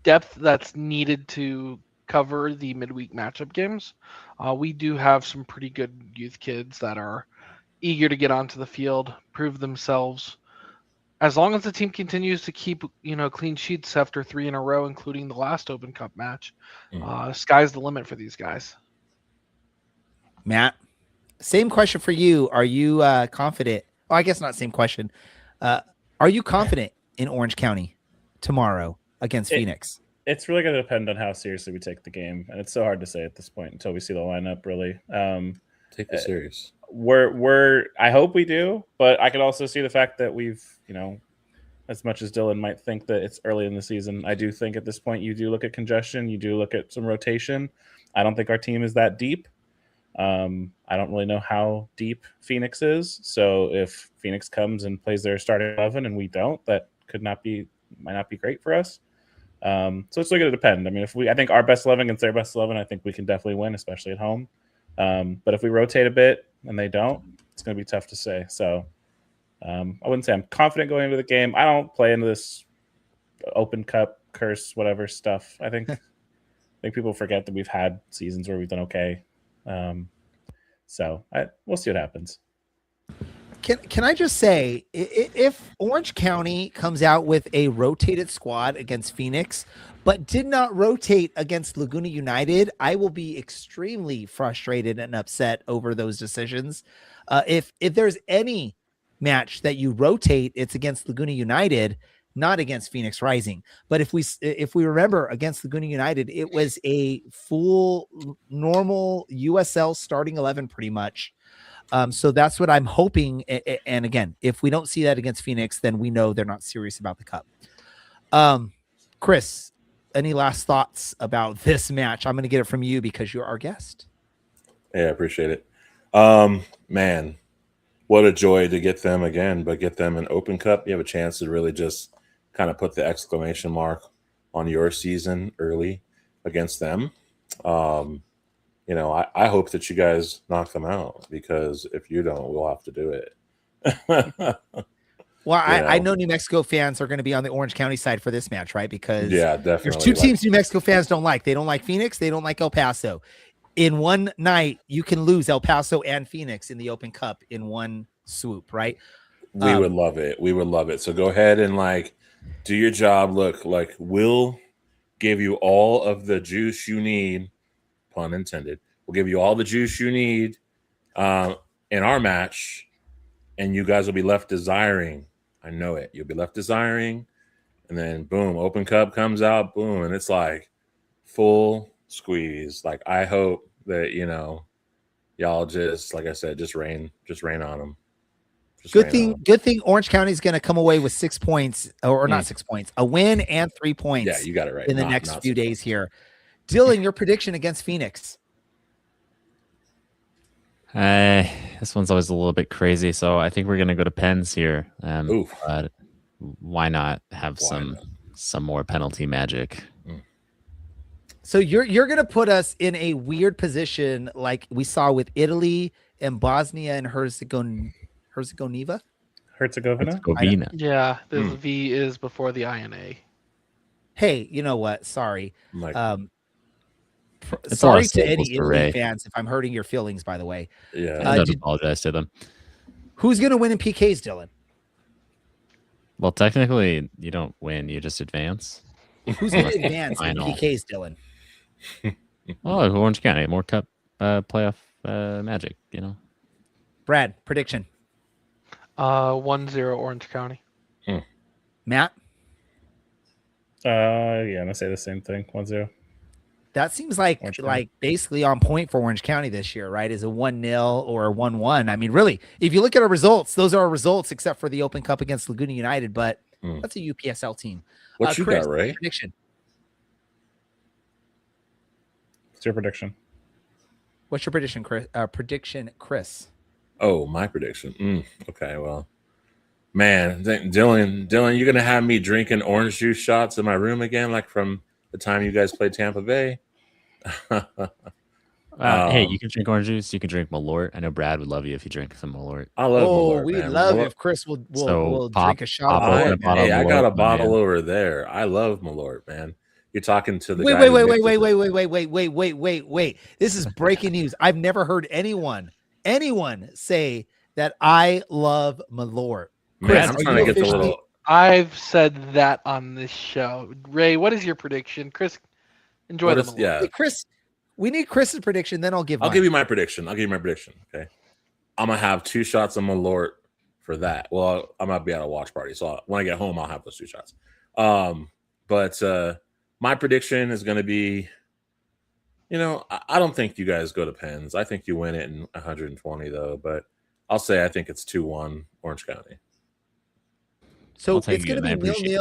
depth that's needed to cover the midweek matchup games. We do have some pretty good youth kids that are eager to get onto the field, prove themselves. As long as the team continues to keep, clean sheets after 3 in a row, including the last Open Cup match, sky's the limit for these guys. Matt, same question for you. Are you confident? Well, I guess not same question. Are you confident in Orange County tomorrow against Phoenix? It's really going to depend on how seriously we take the game, and it's so hard to say at this point until we see the lineup. Really, Take this serious. I hope we do, but I could also see the fact that we've, as much as Dylan might think that it's early in the season, I do think at this point you do look at congestion, you do look at some rotation. I don't think our team is that deep. I don't really know how deep Phoenix is. So if Phoenix comes and plays their starting 11 and we don't, that might not be great for us. So it's really going to depend. I mean, I think our best 11 against their best 11, I think we can definitely win, especially at home. But if we rotate a bit and they don't, it's going to be tough to say. So I wouldn't say I'm confident going into the game. I don't play into this Open Cup curse, whatever stuff. I think people forget that we've had seasons where we've done okay. So we'll see what happens. Can I just say, if Orange County comes out with a rotated squad against Phoenix, but did not rotate against Laguna United, I will be extremely frustrated and upset over those decisions. If there's any match that you rotate, it's against Laguna United, not against Phoenix Rising. But if we remember, against Laguna United, it was a full normal USL starting 11 pretty much. So that's what I'm hoping. And again, if we don't see that against Phoenix, then we know they're not serious about the cup. Chris, any last thoughts about this match? I'm going to get it from you because you're our guest. Yeah, I appreciate it. Man, what a joy to get them again, but get them an Open Cup. You have a chance to really just kind of put the exclamation mark on your season early against them. You know, I hope that you guys knock them out, because if you don't, we'll have to do it. Well, I know New Mexico fans are going to be on the Orange County side for this match, right? Because definitely. There's two teams New Mexico fans don't like. They don't like Phoenix. They don't like El Paso. In one night, you can lose El Paso and Phoenix in the Open Cup in one swoop, right? We would love it. We would love it. So go ahead and do your job. Look, we'll give you all of the juice you need, pun intended. We'll give you all the juice you need in our match, and you guys will be left desiring. I know it. You'll be left desiring, and then boom, Open Cup comes out, boom, and it's full squeeze. I hope that y'all just, like I said, just rain on them. Good thing Orange County is going to come away with 6 points, or not 6 points, a win and 3 points. Yeah, you got it right. In the next few days here. Dylan, your prediction against Phoenix? This one's always a little bit crazy, so I think we're going to go to pens here. But why not have some more penalty magic? So you're going to put us in a weird position like we saw with Italy and Bosnia and Herzegovina? Herzegovina. Yeah, the V is before the INA. Hey, you know what? Sorry. It's sorry to any syllables for Italy Ray. fans if I'm hurting your feelings, by the way. Yeah. I don't apologize to them. Who's going to win in PKs, Dylan? Well, technically, you don't win. You just advance. Who's going to advance in Final. PKs, Dylan? Oh, Orange County. More cup playoff magic, Brad, prediction. 1-0 Orange County. Matt? Yeah, I'm going to say the same thing. 1-0. That seems like basically on point for Orange County this year, right? Is a 1-0 or a 1-1. I mean, really, if you look at our results, those are our results except for the Open Cup against Laguna United, but that's a UPSL team. What you Chris, got, Ray? Prediction. What's your prediction? What's your prediction, Chris? Oh, my prediction. Okay, well, man, Dylan, you're gonna have me drinking orange juice shots in my room again, like from the time you guys played Tampa Bay. Hey, you can drink orange juice. You can drink Malort. I know Brad would love you if you drink some Malort. I love Malort. We'd man. love Malort. if Chris will So drink a shot of Malort. Hey, I got a bottle man. over there. I love Malort, man. You're talking to the Wait, guy wait. This is breaking news. I've never heard anyone say that I love Malort. Man, Chris, I'm are trying you to get the officially- little. I've said that on this show. Ray, what is your prediction? Chris, enjoy them. Yeah, Hey, Chris, we need Chris's prediction, then I'll give I'll mine. give you my prediction. Okay, I'm gonna have 2 shots of Malort for that. Well, I might be at a watch party, so when I get home, I'll have those 2 shots. But my prediction is gonna be, I don't think you guys go to pens. I think you win it in 120 though. But I'll say I think it's 2-1 Orange County. So I'll take it's it, going to and be I appreciate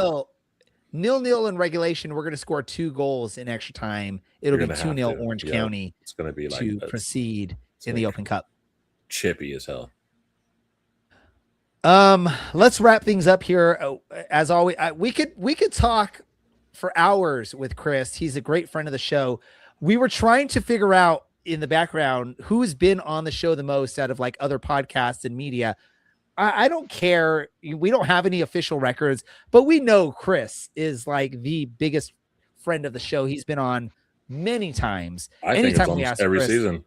0-0 in regulation. We're going to score 2 goals in extra time. It'll You're be gonna have 2-0 to. Orange Yeah. County It's gonna be to proceed in the Open Cup. chippy as hell. Let's wrap things up here. As always, we could talk for hours with Chris. He's a great friend of the show. We were trying to figure out in the background, who's been on the show the most out of like other podcasts and media. I don't care. We don't have any official records, but we know Chris is like the biggest friend of the show. He's been on many times. I think it's almost every Chris, season.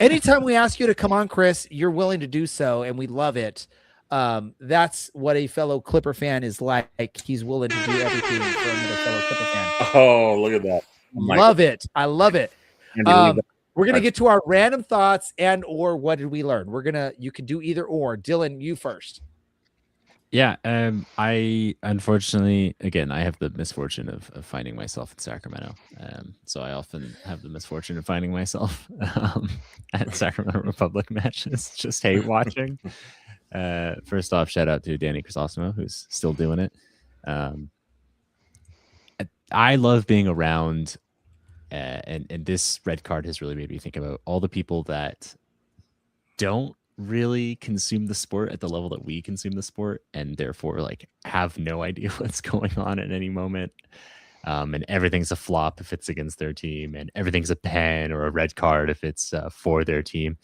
anytime we ask you to come on, Chris, you're willing to do so, and we love it. That's what a fellow Clipper fan is like. He's willing to do everything for another fellow Clipper fan. Oh, look at that. Love it. I love it. We're going to get to our random thoughts and or what did we learn? You can do either or. Dylan, you first. Yeah. I unfortunately, again, I have the misfortune of finding myself in Sacramento. So I often have the misfortune of finding myself at Sacramento Republic matches. Just hate watching. First off, shout out to Danny Crisosimo, who's still doing it. I love being around, and this red card has really made me think about all the people that don't really consume the sport at the level that we consume the sport, and therefore like have no idea what's going on at any moment. And everything's a flop if it's against their team, and everything's a pen or a red card if it's for their team.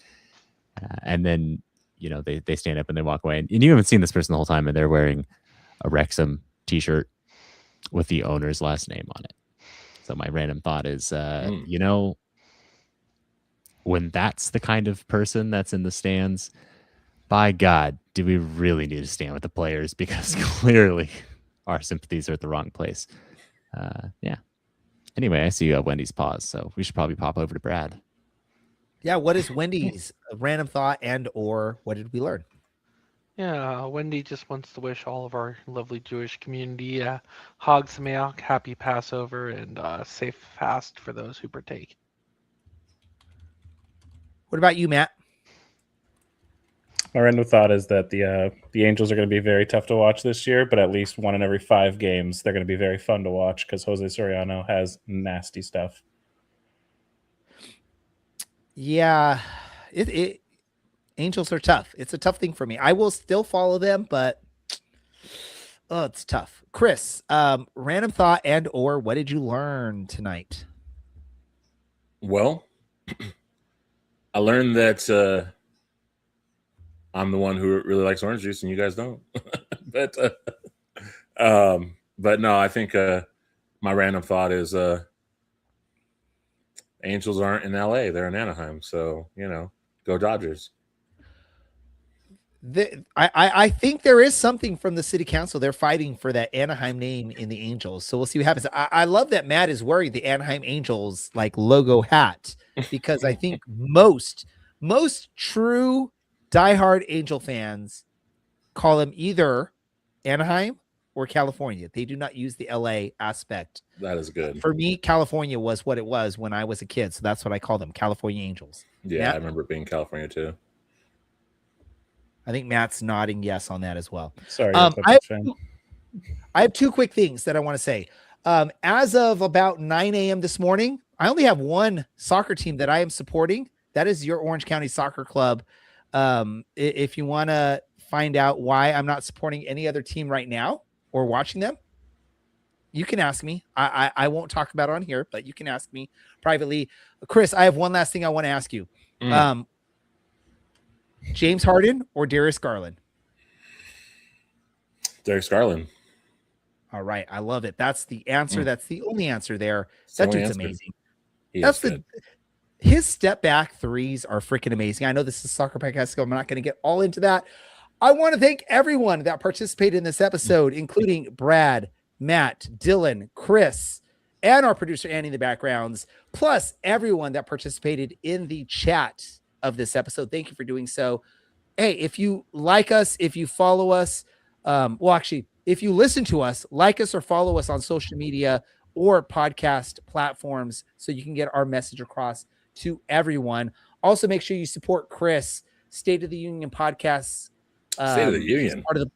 And then, they stand up and they walk away. And you haven't seen this person the whole time, and they're wearing a Wrexham t-shirt with the owner's last name on it. So my random thought is, when that's the kind of person that's in the stands, by God, do we really need to stand with the players? Because clearly our sympathies are at the wrong place. Yeah. Anyway, I see you have Wendy's pause, so we should probably pop over to Brad. Yeah, what is Wendy's random thought and or what did we learn? Yeah, Wendy just wants to wish all of our lovely Jewish community Hag Sameach, happy Passover, and safe fast for those who partake. What about you, Matt? My random thought is that the Angels are going to be very tough to watch this year, but at least 1 in every 5 games, they're going to be very fun to watch because Jose Soriano has nasty stuff. Yeah, Angels are tough. It's a tough thing for me. I will still follow them, but it's tough. Chris, random thought and or what did you learn tonight? Well, I learned that I'm the one who really likes orange juice and you guys don't. but no, I think my random thought is Angels aren't in LA, they're in Anaheim. So, go Dodgers. I think there is something from the city council. They're fighting for that Anaheim name in the Angels. So we'll see what happens. I love that Matt is wearing the Anaheim Angels like logo hat because I think most true diehard Angel fans call them either Anaheim or California. They do not use the LA aspect. That is good. For me, California was what it was when I was a kid. So that's what I call them, California Angels. Yeah, Matt? I remember it being California too. I think Matt's nodding yes on that as well. Sorry, I have 2 quick things that I want to say. As of about 9 a.m. this morning, I only have one soccer team that I am supporting. That is your Orange County Soccer Club. If you want to find out why I'm not supporting any other team right now or watching them, you can ask me. I won't talk about it on here, but you can ask me privately. Chris, I have one last thing I want to ask you. James Harden or Darius Garland? Darius Garland. All right. I love it. That's the answer. That's the only answer there. It's the That only dude's answer. amazing. That's His step back threes are freaking amazing. I know this is Soccer Podcast, so I'm not going to get all into that. I want to thank everyone that participated in this episode, including Brad, Matt, Dylan, Chris, and our producer Annie in the backgrounds, plus everyone that participated in the chat of this episode. Thank you for doing so. Hey, if you like us, if you follow us, if you listen to us, like us or follow us on social media or podcast platforms so you can get our message across to everyone. Also, make sure you support Chris, State of the Union podcasts. State of the Union. Part of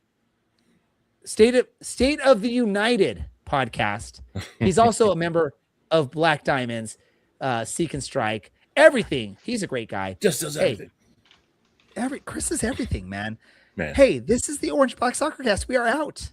the State of the United podcast. He's also a member of Black Diamonds, Seek and Strike. Everything. He's a great guy. Just does everything. Chris is everything, man. Man. Hey, this is the Orange Black SoccerCast. We are out.